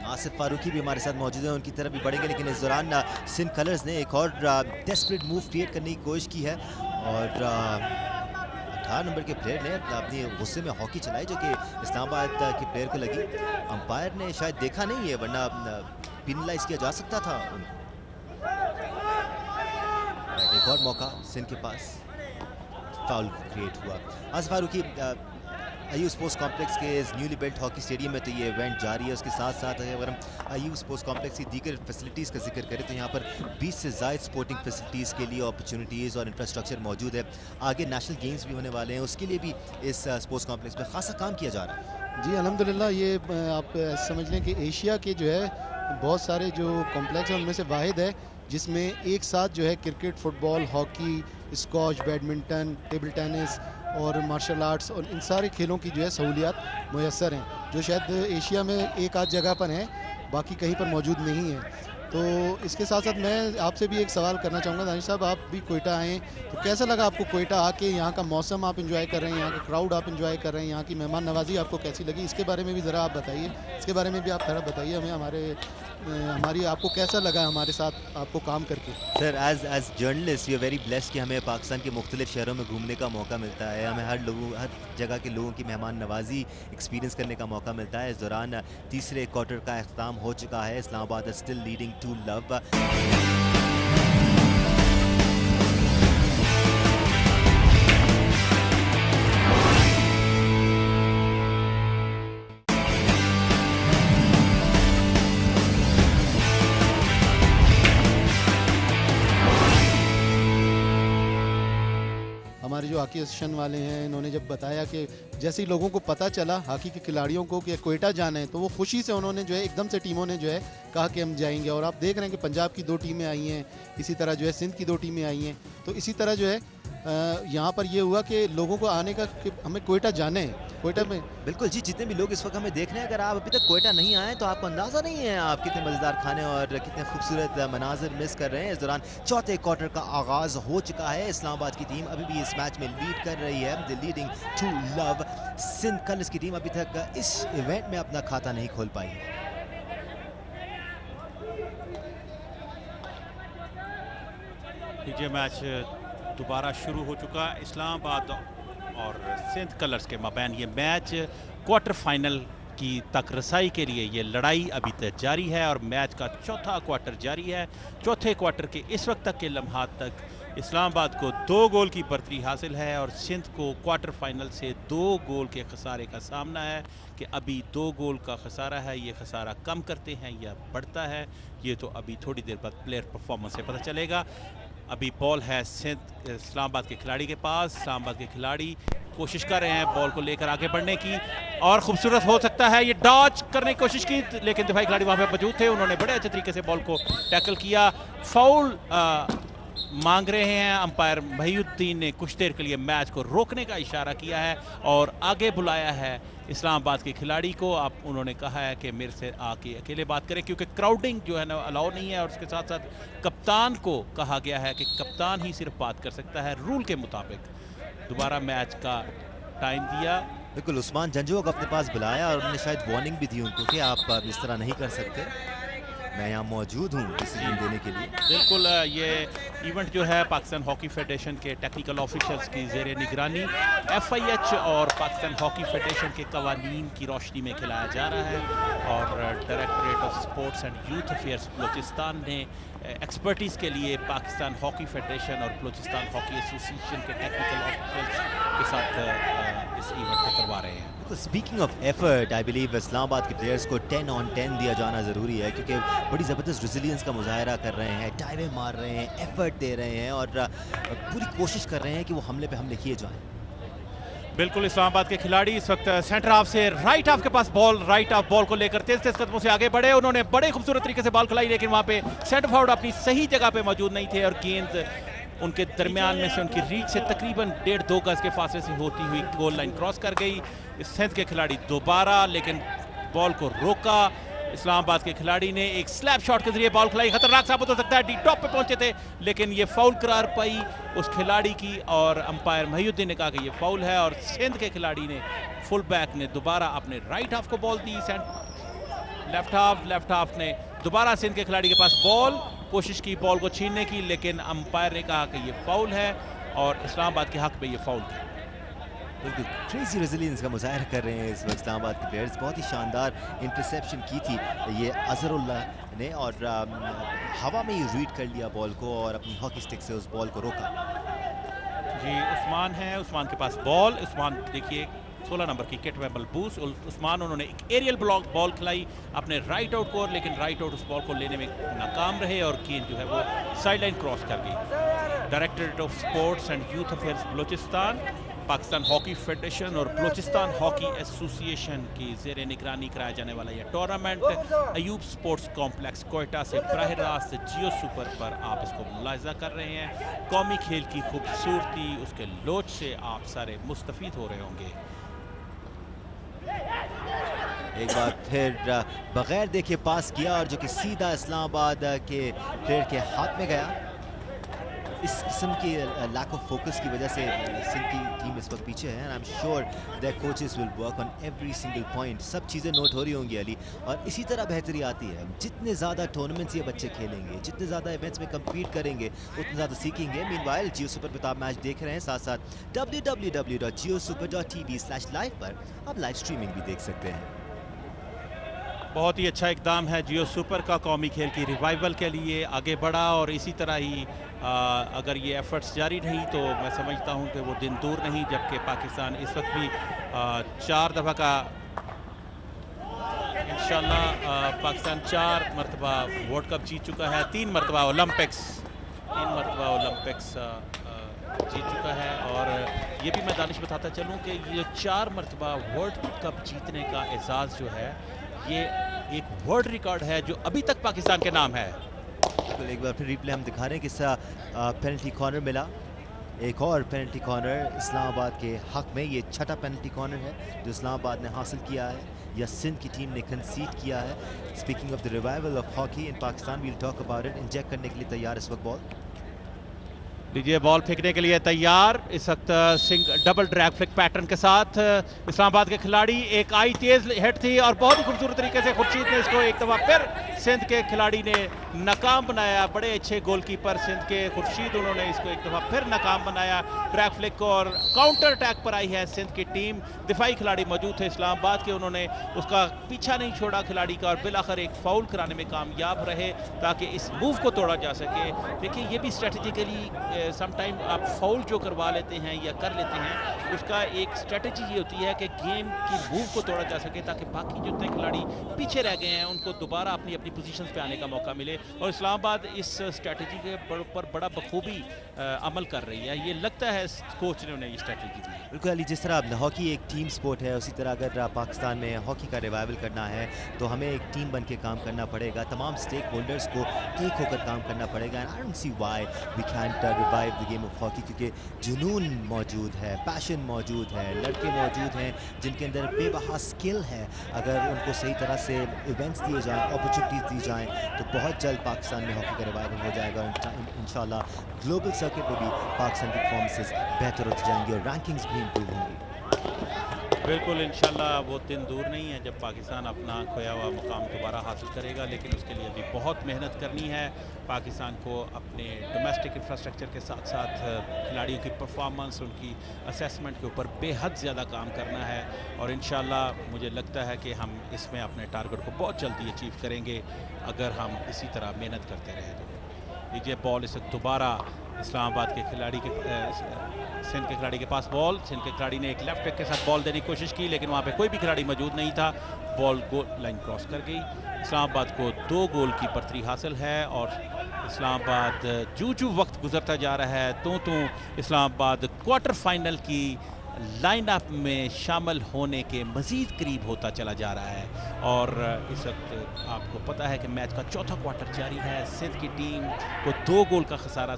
आसिफ फारूकी भी हमारे साथ मौजूद है, उनकी तरफ भी बढ़ेंगे, लेकिन इस दौरान सिंध कलर्स ने एक और डेस्परेट मूव क्रिएट करने की कोशिश की है और 18 नंबर के प्लेयर ने अपनी गुस्से में हॉकी चलाई जो कि इस्लामाबाद के प्लेयर को लगी। अंपायर ने शायद देखा नहीं है, वरना पेनलाइज किया जा सकता था। एक और मौका सिंध के पास, फाउल क्रिएट हुआ। आसिफ फारूकी अयूब स्पोर्ट्स कॉम्प्लेक्स के इस न्यूली बिल्ट हॉकी स्टेडियम में तो ये इवेंट जारी है, उसके साथ साथ अगर हम अयूब स्पोर्ट्स कॉम्प्लेक्स की दीगर फैसिलिटीज़ का जिक्र करें तो यहाँ पर 20 से ज़ायद स्पोर्टिंग फैसिलिटीज़ के लिए अपॉर्चुनिटीज़ और इंफ्रास्ट्रक्चर मौजूद है। आगे नेशनल गेम्स भी होने वाले हैं, उसके लिए भी इस स्पोर्ट्स कॉम्प्लेक्स में खासा काम किया जा रहा है। जी अल्हम्दुलिल्लाह, ये आप समझ लें कि एशिया के जो है बहुत सारे जो कॉम्प्लेक्स हैं उनमें से वाहिद है जिसमें एक साथ जो है cricket, football, hockey, squash, badminton, table tennis और मार्शल आर्ट्स और इन सारे खेलों की जो है सहूलियात मुयस्सर हैं, जो शायद एशिया में एक आध जगह पर हैं, बाकी कहीं पर मौजूद नहीं है। तो इसके साथ साथ मैं आपसे भी एक सवाल करना चाहूँगा दानिश साहब, आप भी कोयटा आए तो कैसा लगा आपको कोयटा आके? यहाँ का मौसम आप इंजॉय कर रहे हैं, यहाँ का क्राउड आप इंजॉय कर रहे हैं, यहाँ की मेहमान नवाजी आपको कैसी लगी? इसके बारे में भी ज़रा आप बताइए, इसके बारे में भी आप थोड़ा बताइए हमें, हमारी आपको कैसा लगा हमारे साथ आपको काम करके? Sir as journalist we are very blessed कि हमें पाकिस्तान के मुख्तलिफ शहरों में घूमने का मौका मिलता है, हमें हर जगह के लोगों की मेहमान नवाजी एक्सपीरियंस करने का मौका मिलता है। इस दौरान तीसरे क्वार्टर का अख्ताम हो चुका है, Islamabad still leading two love. हमारे जो हॉकी एसोसिएशन वाले हैं इन्होंने जब बताया कि जैसे ही लोगों को पता चला हॉकी के खिलाड़ियों को कि कोयटा जाना है तो वो खुशी से उन्होंने जो है एकदम से टीमों ने जो है कहा कि हम जाएंगे। और आप देख रहे हैं कि पंजाब की 2 टीमें आई हैं, इसी तरह जो है सिंध की 2 टीमें आई हैं। तो इसी तरह जो है यहाँ पर ये हुआ कि लोगों को आने का कि हमें कोयटा जाने हैं, कोयटा में। बिल्कुल जी, जितने भी लोग इस वक्त हमें देख रहे हैं, अगर आप अभी तक कोयटा नहीं आए तो आपको अंदाज़ा नहीं है आप कितने मज़ेदार खाने और कितने खूबसूरत मनाजिर मिस कर रहे हैं। इस दौरान चौथे क्वार्टर का आगाज़ हो चुका है, इस्लामाबाद की टीम अभी भी इस मैच में लीड कर रही है, the leading two love. Sindh colours की टीम अभी तक इस इवेंट में अपना खाता नहीं खोल पाई है। ये मैच दोबारा शुरू हो चुका है। इस्लामाबाद और सिंध कलर्स के माबैन ये मैच क्वार्टर फाइनल की तक रसाई के लिए ये लड़ाई अभी तक जारी है और मैच का चौथा क्वार्टर जारी है। चौथे क्वार्टर के इस वक्त तक के लम्हात तक इस्लामाबाद को 2 गोल की बर्तरी हासिल है और सिंध को क्वार्टर फाइनल से 2 गोल के खसारे का सामना है कि अभी 2 गोल का खसारा है, ये खसारा कम करते हैं या बढ़ता है, ये तो अभी थोड़ी देर बाद प्लेयर परफॉर्मेंस से पता चलेगा। अभी बॉल है सिंध इस्लामाबाद के खिलाड़ी के पास। इस्लामाबाद के खिलाड़ी कोशिश कर रहे हैं बॉल को लेकर आगे बढ़ने की और खूबसूरत हो सकता है ये डॉच करने की कोशिश की, लेकिन दिफाई खिलाड़ी वहां पे मौजूद थे, उन्होंने बड़े अच्छे तरीके से बॉल को टैकल किया। फाउल मांग रहे हैं अंपायर महिउद्दीन ने कुछ देर के लिए मैच को रोकने का इशारा किया है और आगे बुलाया है इस्लामाबाद के खिलाड़ी को। आप उन्होंने कहा है कि मेरे से आके अकेले बात करें क्योंकि क्राउडिंग जो है ना अलाउ नहीं है और उसके साथ साथ कप्तान को कहा गया है कि कप्तान ही सिर्फ बात कर सकता है रूल के मुताबिक। दोबारा मैच का टाइम दिया। बिल्कुल उस्मान जंजुआ को अपने पास बुलाया और उन्होंने शायद वार्निंग भी दी उनको कि आप इस तरह नहीं कर सकते, मैं यहाँ मौजूद हूँ डिसीजन देने के लिए। बिल्कुल ये इवेंट जो है पाकिस्तान हॉकी फेडरेशन के टेक्निकल ऑफिशियल्स की ज़ेरे निगरानी FIH और पाकिस्तान हॉकी फेडरेशन के कवानीन की रोशनी में खिलाया जा रहा है और directorate of sports and youth affairs Balochistan ने एक्सपर्टीज़ के लिए पाकिस्तान हॉकी फेडरेशन और बलूचिस्तान हॉकी एसोसिएशन के टेक्निकल ऑफिशियल्स के साथ इस इवेंट को करवा रहे हैं। Speaking of effort, I believe Islamabad के प्लेयर्स को 10 on 10 दिया जाना ज़रूरी है क्योंकि बड़ी ज़बरदस्त रेजिलियंस का मुजाहरा कर रहे हैं, डाइवें मार रहे हैं, एफर्ट दे रहे हैं और पूरी कोशिश कर रहे हैं कि वो हमले पे हमले किए जाएं। बिल्कुल इस्लामाबाद के खिलाड़ी इस वक्त सेंटर हाफ से राइट हाफ के पास बॉल, राइट हाफ बॉल को लेकर तेज तेज कदमों से आगे बढ़े। उन्होंने बड़े खूबसूरत तरीके से बॉल खिलाई लेकिन वहां पे सेंटर फॉरवर्ड अपनी सही जगह पे मौजूद नहीं थे और गेंद उनके दरमियान में से उनकी रीच से तकरीबन 1.5-2 गज के फासले से होती हुई गोल लाइन क्रॉस कर गई। सिंध के खिलाड़ी दोबारा लेकिन बॉल को रोका। इस्लामाबाद के खिलाड़ी ने एक स्लैप शॉट के जरिए बॉल खिलाई, खतरनाक साबित हो सकता है, डी टॉप पे पहुंचे थे लेकिन ये फाउल करार पाई उस खिलाड़ी की और अंपायर महिउद्दीन ने कहा कि ये फाउल है और सिंध के खिलाड़ी ने फुल बैक ने दोबारा अपने राइट हाफ को बॉल दी। लेफ्ट हाफ ने दोबारा सिंध के खिलाड़ी के पास बॉल कोशिश की बॉल को छीनने की लेकिन अंपायर ने कहा कि ये फाउल है और इस्लामाबाद के हक में ये फाउल है। बिल्कुल क्रेजी रेजिलियंस का मुजाहरा कर रहे हैं इस वक्त इस्लामाबाद के प्लेयर्स। बहुत ही शानदार इंटरसेप्शन की थी ये अजहरुल्लाह ने और हवा में ही रीड कर लिया बॉल को और अपनी हॉकी स्टिक से उस बॉल को रोका। जी उस्मान है, उस्मान के पास बॉल, उस्मान देखिए 16 नंबर की किट में बलबूस उस्मान, उन्होंने एक एरियल ब्लॉक बॉल खिलाई अपने राइट आउट को लेकिन राइट आउट उस बॉल को लेने में नाकाम रहे और गेंद जो है वो साइड लाइन क्रॉस कर गई। Directorate of sports and youth affairs Balochistan, Pakistan hockey federation और बलूचिस्तान हॉकी एसोसिएशन की ज़ेरे निगरानी कराया जाने वाला यह tournament Ayub sports complex Quetta से बराह रास्त जियो सुपर पर आप इसको मुलाहिजा कर रहे हैं। कौमी खेल की खूबसूरती, उसके लोच से आप सारे मुस्तफ़ीद हो रहे होंगे। एक बार फिर बगैर देखे पास किया और जो कि सीधा इस्लामाबाद के प्लेयर के हाथ में गया। इस किस्म की लैक ऑफ फोकस की वजह से सिंध की टीम इस वक्त पीछे है। I am sure that coaches will work on every single point. सब चीज़ें नोट हो रही होंगी अली और इसी तरह बेहतरी आती है। जितने ज़्यादा टूर्नामेंट्स ये बच्चे खेलेंगे, जितने ज़्यादा इवेंट्स में कम्पीट करेंगे उतने ज़्यादा सीखेंगे। मीनवाइल जियो सुपर पे आप मैच देख रहे हैं, साथ साथ www.jiosuper.tv/live पर आप लाइव स्ट्रीमिंग भी देख सकते हैं। बहुत ही अच्छा इकदाम है जियो सुपर का, कौमी खेल की रिवाइवल के लिए आगे बढ़ा और इसी तरह ही अगर ये एफर्ट्स जारी रही तो मैं समझता हूँ कि वो दिन दूर नहीं जबकि पाकिस्तान इस वक्त भी 4 दफ़ा का इंशाल्लाह पाकिस्तान 4 मरतबा वर्ल्ड कप जीत चुका है, 3 मरतबा ओलंपिक्स जीत चुका है। और ये भी मैं दानिश बताता चलूँ कि ये 4 मरतबा वर्ल्ड कप जीतने का एजाज़ जो है ये एक वर्ल्ड रिकॉर्ड है जो अभी तक पाकिस्तान के नाम है। तो एक बार फिर रिप्ले हम दिखा रहे हैं किस पेनल्टी कॉर्नर मिला। एक और पेनल्टी कॉर्नर इस्लामाबाद के हक में, ये छठा पेनल्टी कॉर्नर है जो इस्लामाबाद ने हासिल किया है या सिंध की टीम ने कंसीड किया है। Speaking of the revival of hockey in Pakistan, we'll talk about it. Inject करने के लिए तैयार इस वक्त बॉल। लीजिए बॉल फेंकने के लिए तैयार इस वक्त सिंग डबल ड्रैग फ्लिक पैटर्न के साथ इस्लामाबाद के खिलाड़ी एक आई तेज हिट थी और बहुत ही खूबसूरत तरीके से खुर्शीद ने इसको एक दफा फिर सिंध के खिलाड़ी ने नाकाम बनाया। बड़े अच्छे गोलकीपर सिंध के खुर्शीद, उन्होंने इसको एक दफा फिर नाकाम बनाया ड्रैग फ्लिक को और काउंटर अटैक पर आई है सिंध की टीम। दिफाई खिलाड़ी मौजूद थे इस्लामाबाद के, उन्होंने उसका पीछा नहीं छोड़ा खिलाड़ी का और बिलाखिर एक फाउल कराने में कामयाब रहे ताकि इस मूव को तोड़ा जा सके। देखिए ये भी स्ट्रेटेजिकली समटाइम आप फाउल जो करवा लेते हैं या कर लेते हैं उसका एक स्ट्रेटजी ये होती है कि गेम की मूव को तोड़ा जा सके ताकि बाकी जितने खिलाड़ी पीछे रह गए हैं उनको दोबारा अपनी अपनी पोजीशंस पे आने का मौका मिले और इस्लामाबाद इस स्ट्रेटजी के पर बड़ा बखूबी अमल कर रही है। ये लगता है कोच ने उन्हें ये स्ट्रेटजी दी है। बिल्कुल अली, जिस तरह हॉकी एक टीम स्पोर्ट है उसी तरह अगर पाकिस्तान में हॉकी का रिवाइवल करना है तो हमें एक टीम बन के काम करना पड़ेगा, तमाम स्टेक होल्डर्स को एक होकर काम करना पड़ेगा। And I don't see why we can't revive the game of hockey, क्योंकि जुनून मौजूद है, पैशन मौजूद है, लड़के मौजूद हैं जिनके अंदर बेबहा स्किल है। अगर उनको सही तरह से इवेंट्स दिए जाएँ, अपॉर्चुनिटीज दी जाएँ तो बहुत जल्द पाकिस्तान में हॉकी का रिवाइवल हो जाएगा और इंशाल्लाह ग्लोबल सर्किट में भी पाकिस्तान की परफॉर्मेंसेस बेहतर होती जाएंगी और रैंकिंग्स भी इंप्रूव होंगी। बिल्कुल इंशाल्लाह वो दिन दूर नहीं है जब पाकिस्तान अपना खोया हुआ मुकाम दोबारा हासिल करेगा, लेकिन उसके लिए अभी बहुत मेहनत करनी है। पाकिस्तान को अपने डोमेस्टिक इंफ्रास्ट्रक्चर के साथ साथ खिलाड़ियों की परफॉर्मेंस, उनकी असेसमेंट के ऊपर बेहद ज़्यादा काम करना है और इंशाल्लाह मुझे लगता है कि हम इसमें अपने टारगेट को बहुत जल्दी अचीव करेंगे अगर हम इसी तरह मेहनत करते रहे तो। लीजिए बॉल इस वक्त दोबारा इस्लामाबाद के खिलाड़ी के सिंध के खिलाड़ी के पास बॉल, सिंध के खिलाड़ी ने एक लेफ्ट हैक के साथ बॉल देने की कोशिश की लेकिन वहाँ पे कोई भी खिलाड़ी मौजूद नहीं था। बॉल गोल लाइन क्रॉस कर गई। इस्लामाबाद को 2 गोल की बर्तरी हासिल है और इस्लामाबाद जू वक्त गुजरता जा रहा है तो इस्लामाबाद क्वार्टर फाइनल की लाइनअप में शामिल होने के मज़ीद करीब होता चला जा रहा है और इस वक्त आपको पता है कि मैच का चौथा क्वार्टर जारी है। सिंध की टीम को 2 गोल का खसारा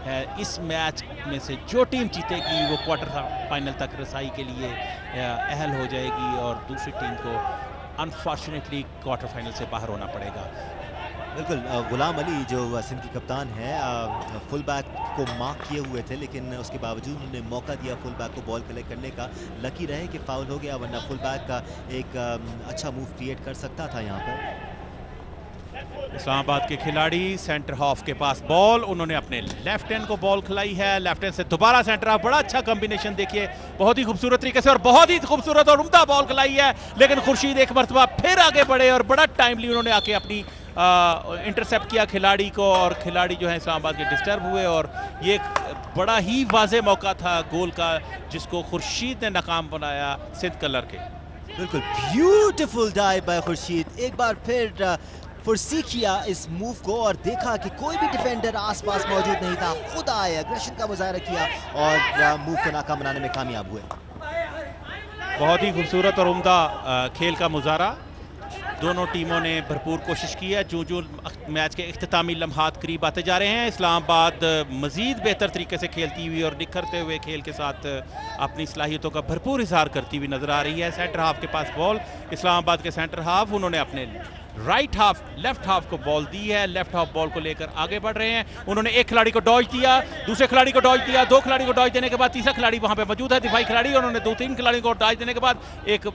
है। इस मैच में से जो टीम जीतेगी वो क्वार्टर फाइनल तक रसाई के लिए अहल हो जाएगी और दूसरी टीम को अनफॉर्चुनेटली क्वार्टर फाइनल से बाहर होना पड़ेगा। बिल्कुल, गुलाम अली जो सिंध की कप्तान है फुल बैक को मार्क किए हुए थे लेकिन उसके बावजूद उन्होंने मौका दिया फुल बैक को बॉल कलेक्ट करने का। लकी रहे कि फाउल हो गया वरना फुल बैक का एक अच्छा मूव क्रिएट कर सकता था यहाँ पर। इस्लामाबाद के खिलाड़ी सेंटर हाफ के पास बॉल, उन्होंने अपने लेफ्ट हैंड को बॉल खिलाई है। लेफ्ट हैंड से दोबारा सेंटर हाफ, बड़ा अच्छा कॉम्बिनेशन देखिए, बहुत ही खूबसूरत तरीके से और बहुत ही खूबसूरत और उम्दा बॉल खिलाई है लेकिन खुर्शीद एक मरतबा फिर आगे बढ़े और बड़ा टाइमली उन्होंने आके अपनी इंटरसेप्ट किया खिलाड़ी को और खिलाड़ी जो है इस्लामाबाद के डिस्टर्ब हुए और ये एक बड़ा ही वाज़े मौका था गोल का जिसको खुर्शीद ने नाकाम बनाया सिंध कलर के। बिल्कुल ब्यूटीफुल डाइव बाय खुर्शीद, एक बार फिर फुर्सी किया इस मूव को और देखा कि कोई भी डिफेंडर आसपास मौजूद नहीं था, खुद आए, एग्रेशन का मुजाहरा किया और मूव को नाकाम बनाने में कामयाब हुए। बहुत ही खूबसूरत और उम्दा खेल का मुजाहरा, दोनों टीमों ने भरपूर कोशिश की है। जो मैच के इख्तितामी लम्हात करीब आते जा रहे हैं, इस्लामाबाद मज़ीद बेहतर तरीके से खेलती हुई और निखरते हुए खेल के साथ अपनी सलाहियतों का भरपूर इजहार करती हुई नजर आ रही है। सेंटर हाफ के पास बॉल, इस्लामाबाद के सेंटर हाफ, उन्होंने अपने राइट हाफ लेफ्ट हाफ को बॉल दी है। लेफ्ट हाफ बॉल को लेकर आगे बढ़ रहे हैं। उन्होंने एक खिलाड़ी को डॉज दिया, दूसरे खिलाड़ी को डॉज दिया, 2 खिलाड़ी को डॉज देने के बाद तीसरा खिलाड़ी वहां पे मौजूद है दिफाई खिलाड़ी, उन्होंने 2-3 खिलाड़ियों को डॉज देने के बाद एक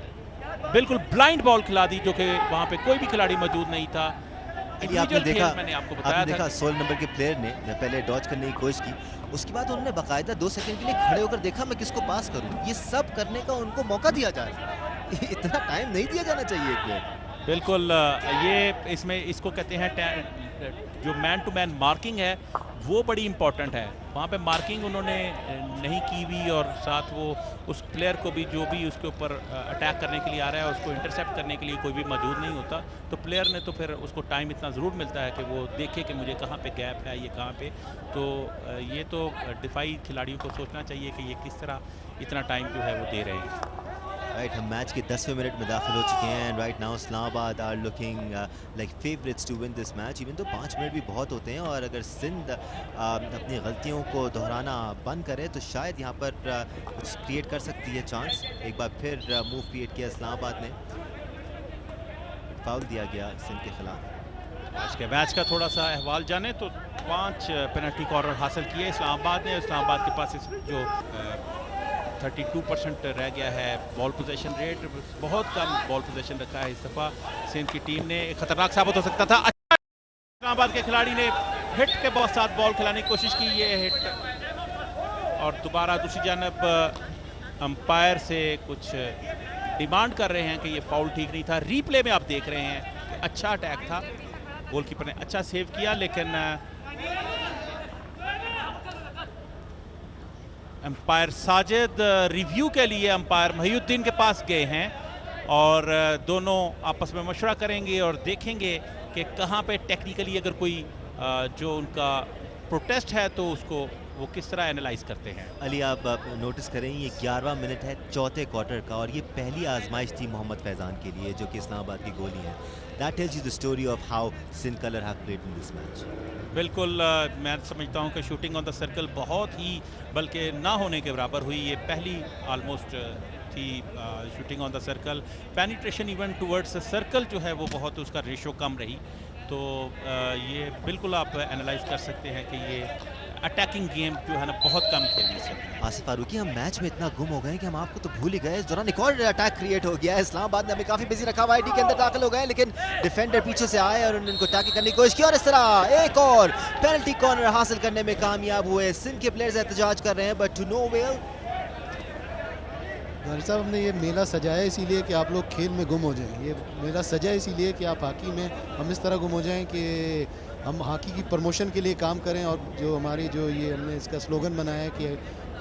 बिल्कुल ब्लाइंड बॉल खिला दी जो कि वहां पे कोई भी खिलाड़ी मौजूद नहीं था। आपने देखा, मैंने आपको बताया था 16 नंबर के प्लेयर ने पहले डॉज करने की कोशिश की, उसके बाद उन्होंने बाकायदा 2 सेकंड के लिए खड़े होकर देखा मैं किसको पास करूं। ये सब करने का उनको मौका दिया जा रहा है, इतना टाइम नहीं दिया जाना चाहिए एक प्लेयर। बिल्कुल, ये इसमें इसको कहते हैं जो मैन टू मैन मार्किंग है वो बड़ी इंपॉर्टेंट है। वहाँ पे मार्किंग उन्होंने नहीं की हुई और साथ वो उस प्लेयर को भी जो भी उसके ऊपर अटैक करने के लिए आ रहा है उसको इंटरसेप्ट करने के लिए कोई भी मौजूद नहीं होता, तो प्लेयर ने तो फिर उसको टाइम इतना ज़रूर मिलता है कि वो देखे कि मुझे कहाँ पे गैप है, ये कहाँ पे, तो ये तो डिफाई खिलाड़ियों को सोचना चाहिए कि ये किस तरह इतना टाइम जो है वो दे रहे हैं। राइट, हम मैच के 10वें मिनट में दाखिल हो चुके हैं and right now Islamabad are looking like favourites to win this match. Even though 5 minute भी बहुत होते हैं और अगर सिंध अपनी गलतियों को दोहराना बंद करे तो शायद यहाँ पर कुछ क्रिएट कर सकती है चांस। एक बार फिर मूव क्रिएट किया इस्लामाबाद ने, फाउल दिया गया सिंध के खिलाफ। आज के मैच का थोड़ा सा अहवाल जाने तो 5 पेनल्टी कॉर्नर हासिल किए इस्लामाबाद ने। इस्लामाबाद के पास जो 32% रह गया है बॉल पोजीशन रेट, बहुत कम बॉल पोजीशन रखा है इस दफ़ा सिंध की टीम ने। खतरनाक साबित हो सकता था। अच्छा, इस्लामाबाद के खिलाड़ी ने हिट के बहुत साथ बॉल खिलाने की कोशिश की, ये हिट। और दोबारा दूसरी जानब अंपायर से कुछ डिमांड कर रहे हैं कि ये फाउल ठीक नहीं था। रीप्ले में आप देख रहे हैं कि अच्छा अटैक था, गोलकीपर ने अच्छा सेव किया, लेकिन अंपायर साजिद रिव्यू के लिए अंपायर महिउद्दीन के पास गए हैं और दोनों आपस में मशवरा करेंगे और देखेंगे कि कहाँ पे टेक्निकली अगर कोई जो उनका प्रोटेस्ट है तो उसको वो किस तरह एनालाइज करते हैं। अली, आप नोटिस करें ये 11वां मिनट है चौथे क्वार्टर का और ये पहली आजमाइश थी मोहम्मद फैजान के लिए जो कि इस्लामाबाद की गोली है। That tells you the story of how Sindh colour have played in this match. बिल्कुल, मैं समझता हूं कि शूटिंग ऑन द सर्कल बहुत ही बल्कि ना होने के बराबर हुई। ये पहली ऑलमोस्ट थी shooting on the circle. Penetration even towards the circle जो है वो बहुत उसका रेशो कम रही। तो ये बिल्कुल आप एनालाइज कर सकते हैं कि ये अटैकिंग गेम जो है ना बहुत कम खेलनी चाहिए। आसिफ फारूकी, हम मैच में इतना गुम हो गए कि हम आपको तो भूल ही गए। इस दौरान एक और अटैक क्रिएट हो गया है। इस्लामाबाद ने हमें काफी बिजी रखा हुआ, आईडी के अंदर दाखिल हो गए, लेकिन डिफेंडर पीछे से आए और उनको टैकल करने की कोशिश की और इस तरह एक और पेनल्टी कॉर्नर हासिल करने में कामयाब हुए। सिंध के प्लेयर्स एहतजाज कर रहे हैं बट टू नो अवेल। भाई साहब, हमने ये मेला सजाया इसीलिए कि आप लोग खेल में गुम हो जाएं। ये मेला सजा इसीलिए कि आप हॉकी में हम इस तरह गुम हो जाएं कि हम हॉकी की प्रमोशन के लिए काम करें। और जो हमारी जो ये हमने इसका स्लोगन बनाया है कि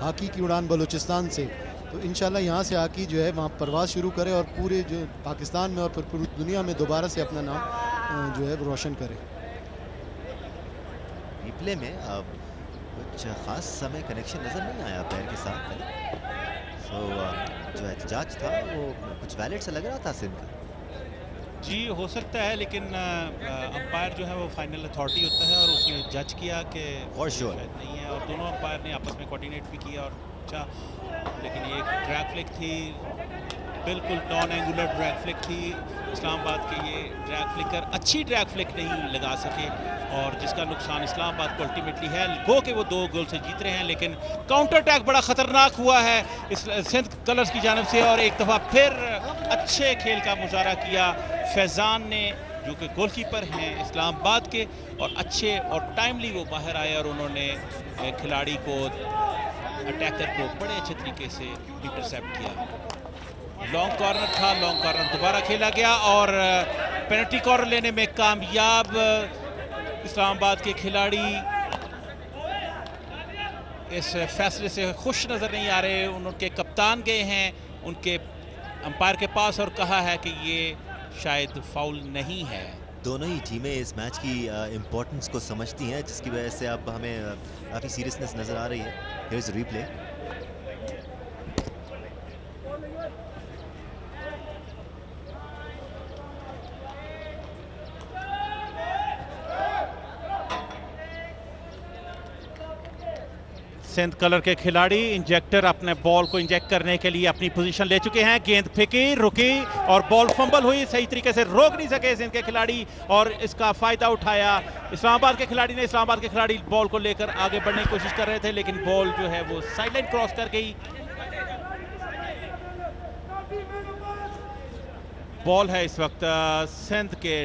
हॉकी की उड़ान बलूचिस्तान से, तो इंशाल्लाह यहाँ से हॉकी जो है वहाँ परवाज़ शुरू करे और पूरे जो पाकिस्तान में और फिर पूरी दुनिया में दोबारा से अपना नाम जो है रोशन करे। रिप्ले में अब कुछ खास समय कनेक्शन नजर नहीं आया पैर के साथ। तो जो एहतजाज था वो कुछ वैलिड सा लग रहा था सिंध का। जी हो सकता है, लेकिन अंपायर जो है वो फाइनल अथॉरिटी होता है और उसने जज किया कि शायद नहीं है और दोनों अंपायर ने आपस में कोऑर्डिनेट भी किया और अच्छा, लेकिन ये एक ड्रैग फ्लिक थी, बिल्कुल नॉन एंगुलर ड्रैग फ्लिक थी। इस्लामाबाद के ये ड्रैग फ्लिकर अच्छी ड्रैग फ्लिक नहीं लगा सके और जिसका नुकसान इस्लामाबाद को अल्टीमेटली है। गो के वो 2 गोल से जीत रहे हैं, लेकिन काउंटर अटैक बड़ा ख़तरनाक हुआ है इस सिंध कलर्स की जानब से और एक दफ़ा फिर अच्छे खेल का मुजाहरा किया फैज़ान ने जो कि गोलकीपर हैं इस्लामाबाद के, और अच्छे और टाइमली वो बाहर आए और उन्होंने खिलाड़ी को अटैकर को बड़े अच्छे तरीके से इंटरसेप्ट किया। लॉन्ग कॉर्नर था, लॉन्ग कॉर्नर दोबारा खेला गया और पेनल्टी कॉर्नर लेने में कामयाब इस्लामाबाद के खिलाड़ी। इस फैसले से खुश नज़र नहीं आ रहे। उनके कप्तान गए हैं उनके अंपायर के पास और कहा है कि ये शायद फाउल नहीं है। दोनों ही टीमें इस मैच की इम्पोर्टेंस को समझती हैं, जिसकी वजह से अब हमें काफ़ी सीरियसनेस नज़र आ रही है। Here is replay. Sindh colour के खिलाड़ी इंजेक्टर अपने बॉल को इंजेक्ट करने के लिए अपनी पोजीशन ले चुके हैं। गेंद फेंकी, रुकी और बॉल फंबल हुई, सही तरीके से रोक नहीं सके सिंध के खिलाड़ी और इसका फायदा उठाया इस्लामाबाद के खिलाड़ी ने। इस्लामाबाद के खिलाड़ी बॉल को लेकर आगे बढ़ने की कोशिश कर रहे थे, लेकिन बॉल जो है वो साइडलाइन क्रॉस कर गई। बॉल है इस वक्त सिंध के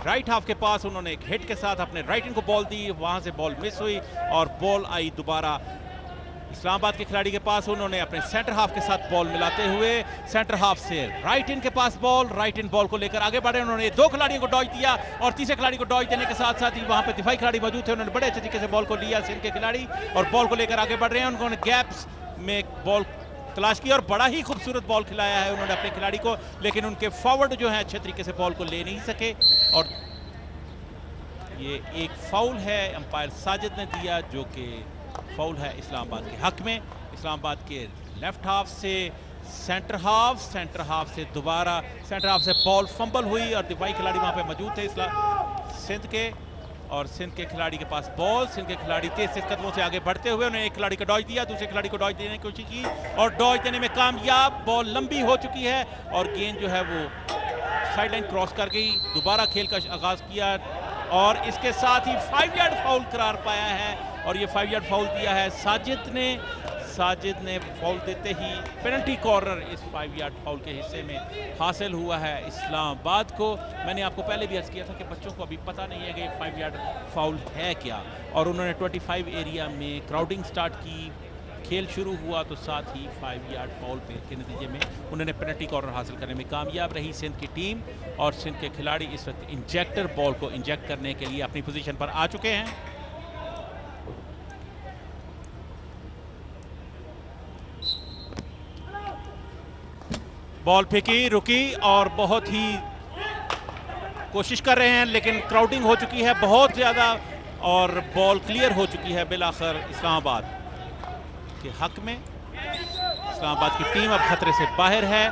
राइट हाफ के पास। उन्होंने एक हिट के साथ अपने राइट इन को बॉल दी, वहां से बॉल मिस हुई और बॉल आई दोबारा इस्लामाबाद के खिलाड़ी के पास। उन्होंने अपने सेंटर हाफ के साथ बॉल मिलाते हुए सेंटर हाफ से राइट इन के पास बॉल, राइट इन बॉल को लेकर आगे बढ़े। उन्होंने 2 खिलाड़ियों को डॉज दिया और तीसरे खिलाड़ी को डॉज देने के साथ साथ ही वहां पे दिफाई खिलाड़ी मौजूद थे। उन्होंने बड़े अच्छे तरीके से बॉल को लिया सिंध के खिलाड़ी और बॉल को लेकर आगे बढ़ रहे हैं। उन्होंने गैप्स में बॉल तलाश की और बड़ा ही खूबसूरत बॉल खिलाया है उन्होंने अपने खिलाड़ी को, लेकिन उनके फॉरवर्ड जो है अच्छे तरीके से बॉल को ले नहीं सके और ये एक फाउल है अंपायर साजिद ने दिया जो कि फाउल है इस्लामाबाद के हक में। इस्लामाबाद के लेफ्ट हाफ से सेंटर हाफ से दोबारा सेंटर हाफ से बॉल फंबल हुई और दिफाई खिलाड़ी वहां पे मौजूद थे सिंध के, और सिंध के खिलाड़ी के पास बॉल। सिंध के खिलाड़ी तेज कदमों से आगे बढ़ते हुए उन्होंने एक खिलाड़ी को डॉज दिया, दूसरे खिलाड़ी को डॉज देने की कोशिश की और डॉज देने में कामयाब। बॉल लंबी हो चुकी है और गेंद जो है वो साइडलाइन क्रॉस कर गई। दोबारा खेल का आगाज किया और इसके साथ ही 5 यार्ड फाउल करार पाया है और ये 5 यार्ड फाउल दिया है साजिद ने फाउल देते ही पेनल्टी कॉर्नर इस 5 यार्ड फाउल के हिस्से में हासिल हुआ है इस्लामाबाद को। मैंने आपको पहले भी अर्ज किया था कि बच्चों को अभी पता नहीं है कि 5 यार्ड फाउल है क्या, और उन्होंने 25 एरिया में क्राउडिंग स्टार्ट की, खेल शुरू हुआ तो साथ ही 5 यार्ड फाउल पे के नतीजे में उन्होंने पेनल्टी कॉर्नर हासिल करने में कामयाब रही सिंध की टीम, और सिंध के खिलाड़ी इस वक्त इंजेक्टर बॉल को इंजेक्ट करने के लिए अपनी पोजीशन पर आ चुके हैं। बॉल फेंकी, रुकी और बहुत ही कोशिश कर रहे हैं, लेकिन क्राउडिंग हो चुकी है बहुत ज़्यादा और बॉल क्लियर हो चुकी है बिलाखिर इस्लामाबाद के हक में। इस्लामाबाद की टीम अब खतरे से बाहर है।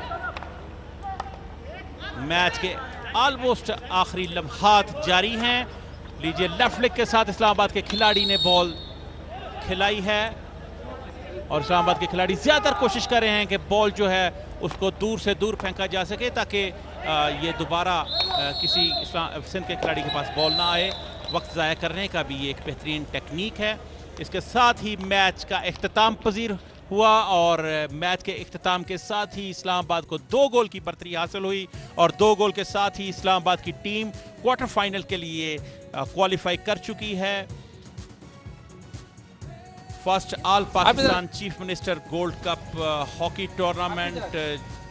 मैच के ऑलमोस्ट आखिरी लम्हात जारी हैं। लीजिए, लेफ्ट लेग के साथ इस्लामाबाद के खिलाड़ी ने बॉल खिलाई है और इस्लामाबाद के खिलाड़ी ज़्यादातर कोशिश कर रहे हैं कि बॉल जो है उसको दूर से दूर फेंका जा सके ताकि ये दोबारा किसी सिंध के खिलाड़ी के पास बॉल ना आए। वक्त ज़ाया करने का भी ये एक बेहतरीन टेक्निक है। इसके साथ ही मैच का इख्तिताम पजीर हुआ और मैच के इख्तिताम के साथ ही इस्लामाबाद को 2 गोल की बर्तरी हासिल हुई और 2 गोल के साथ ही इस्लामाबाद की टीम क्वार्टर फाइनल के लिए क्वालिफाई कर चुकी है। First all Pakistan chief minister gold cup hockey tournament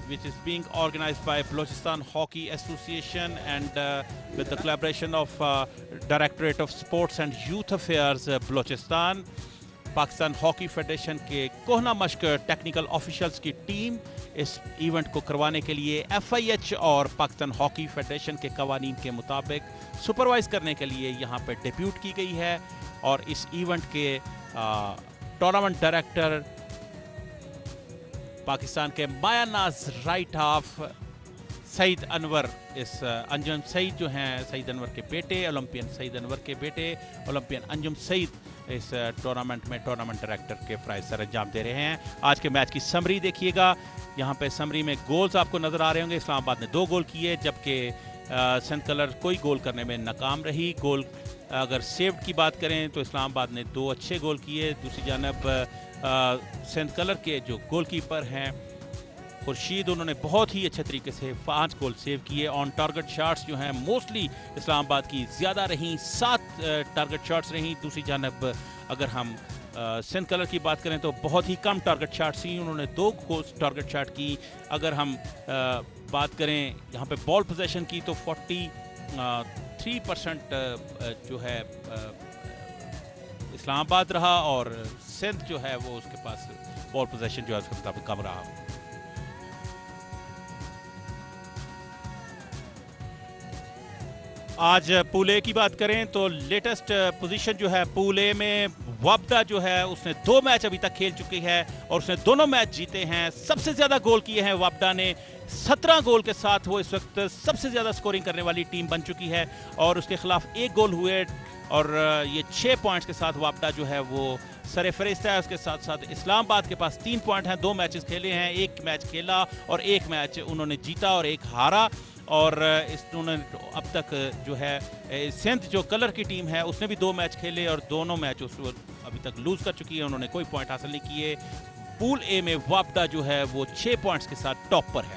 which is being organized by Balochistan Hockey Association and with the collaboration of Directorate of Sports and Youth Affairs Balochistan। Pakistan hockey federation के कोहना मश्क technical officials की team इस event को करवाने के लिए FIH और Pakistan hockey federation के कवानीन के मुताबिक सुपरवाइज करने के लिए यहाँ पर डेब्यूट की गई है। और इस इवेंट के टूर्नामेंट डायरेक्टर पाकिस्तान के माया नाज राइट हाफ सईद अनवर, इस अंजुम सईद जो हैं सईद अनवर के बेटे, ओलंपियन सईद अनवर के बेटे ओलंपियन अंजुम सईद इस टूर्नामेंट में टूर्नामेंट डायरेक्टर के फ़राइज़ सर अंजाम दे रहे हैं। आज के मैच की समरी देखिएगा, यहाँ पे समरी में गोल्स आपको नज़र आ रहे होंगे। इस्लामाबाद ने 2 गोल किए जबकि सिंध कलर कोई गोल करने में नाकाम रही। गोल अगर सेव्ड की बात करें तो इस्लामाबाद ने 2 अच्छे गोल किए। दूसरी जानब सिंध कलर के जो गोलकीपर हैं खुर्शीद, उन्होंने बहुत ही अच्छे तरीके से 5 गोल सेव किए। ऑन टारगेट शॉट्स जो हैं मोस्टली इस्लामाबाद की ज़्यादा रहीं, 7 टारगेट शॉट्स रहीं। दूसरी जानब अगर हम सिंध कलर की बात करें तो बहुत ही कम टारगेट शॉट्स ही, उन्होंने 2 टारगेट शॉट की। अगर हम बात करें यहाँ पे बॉल पोजेशन की तो 43% जो है इस्लामाबाद रहा और सिंध जो है वो उसके पास बॉल पोजेशन जो है उसके मुताबिक कम रहा। आज पूल ए की बात करें तो लेटेस्ट पोजीशन जो है पूल ए में वाबदा जो है उसने 2 मैच अभी तक खेल चुकी है और उसने दोनों मैच जीते हैं। सबसे ज़्यादा गोल किए हैं वाबदा ने, 17 गोल के साथ वो इस वक्त सबसे ज़्यादा स्कोरिंग करने वाली टीम बन चुकी है और उसके खिलाफ 1 गोल हुए और ये 6 पॉइंट्स के साथ वाबदा जो है वो सरे फरिश्त है। उसके साथ साथ इस्लामाबाद के पास 3 पॉइंट हैं, 2 मैचेस खेले हैं, 1 मैच खेला और 1 मैच उन्होंने जीता और 1 हारा। और उन्होंने अब तक जो है सिंध जो कलर की टीम है उसने भी 2 मैच खेले और दोनों मैच उस अभी तक लूज कर चुकी है, उन्होंने कोई पॉइंट हासिल नहीं किए। पूल ए में वाबदा जो है वो 6 पॉइंट्स के साथ टॉप पर है।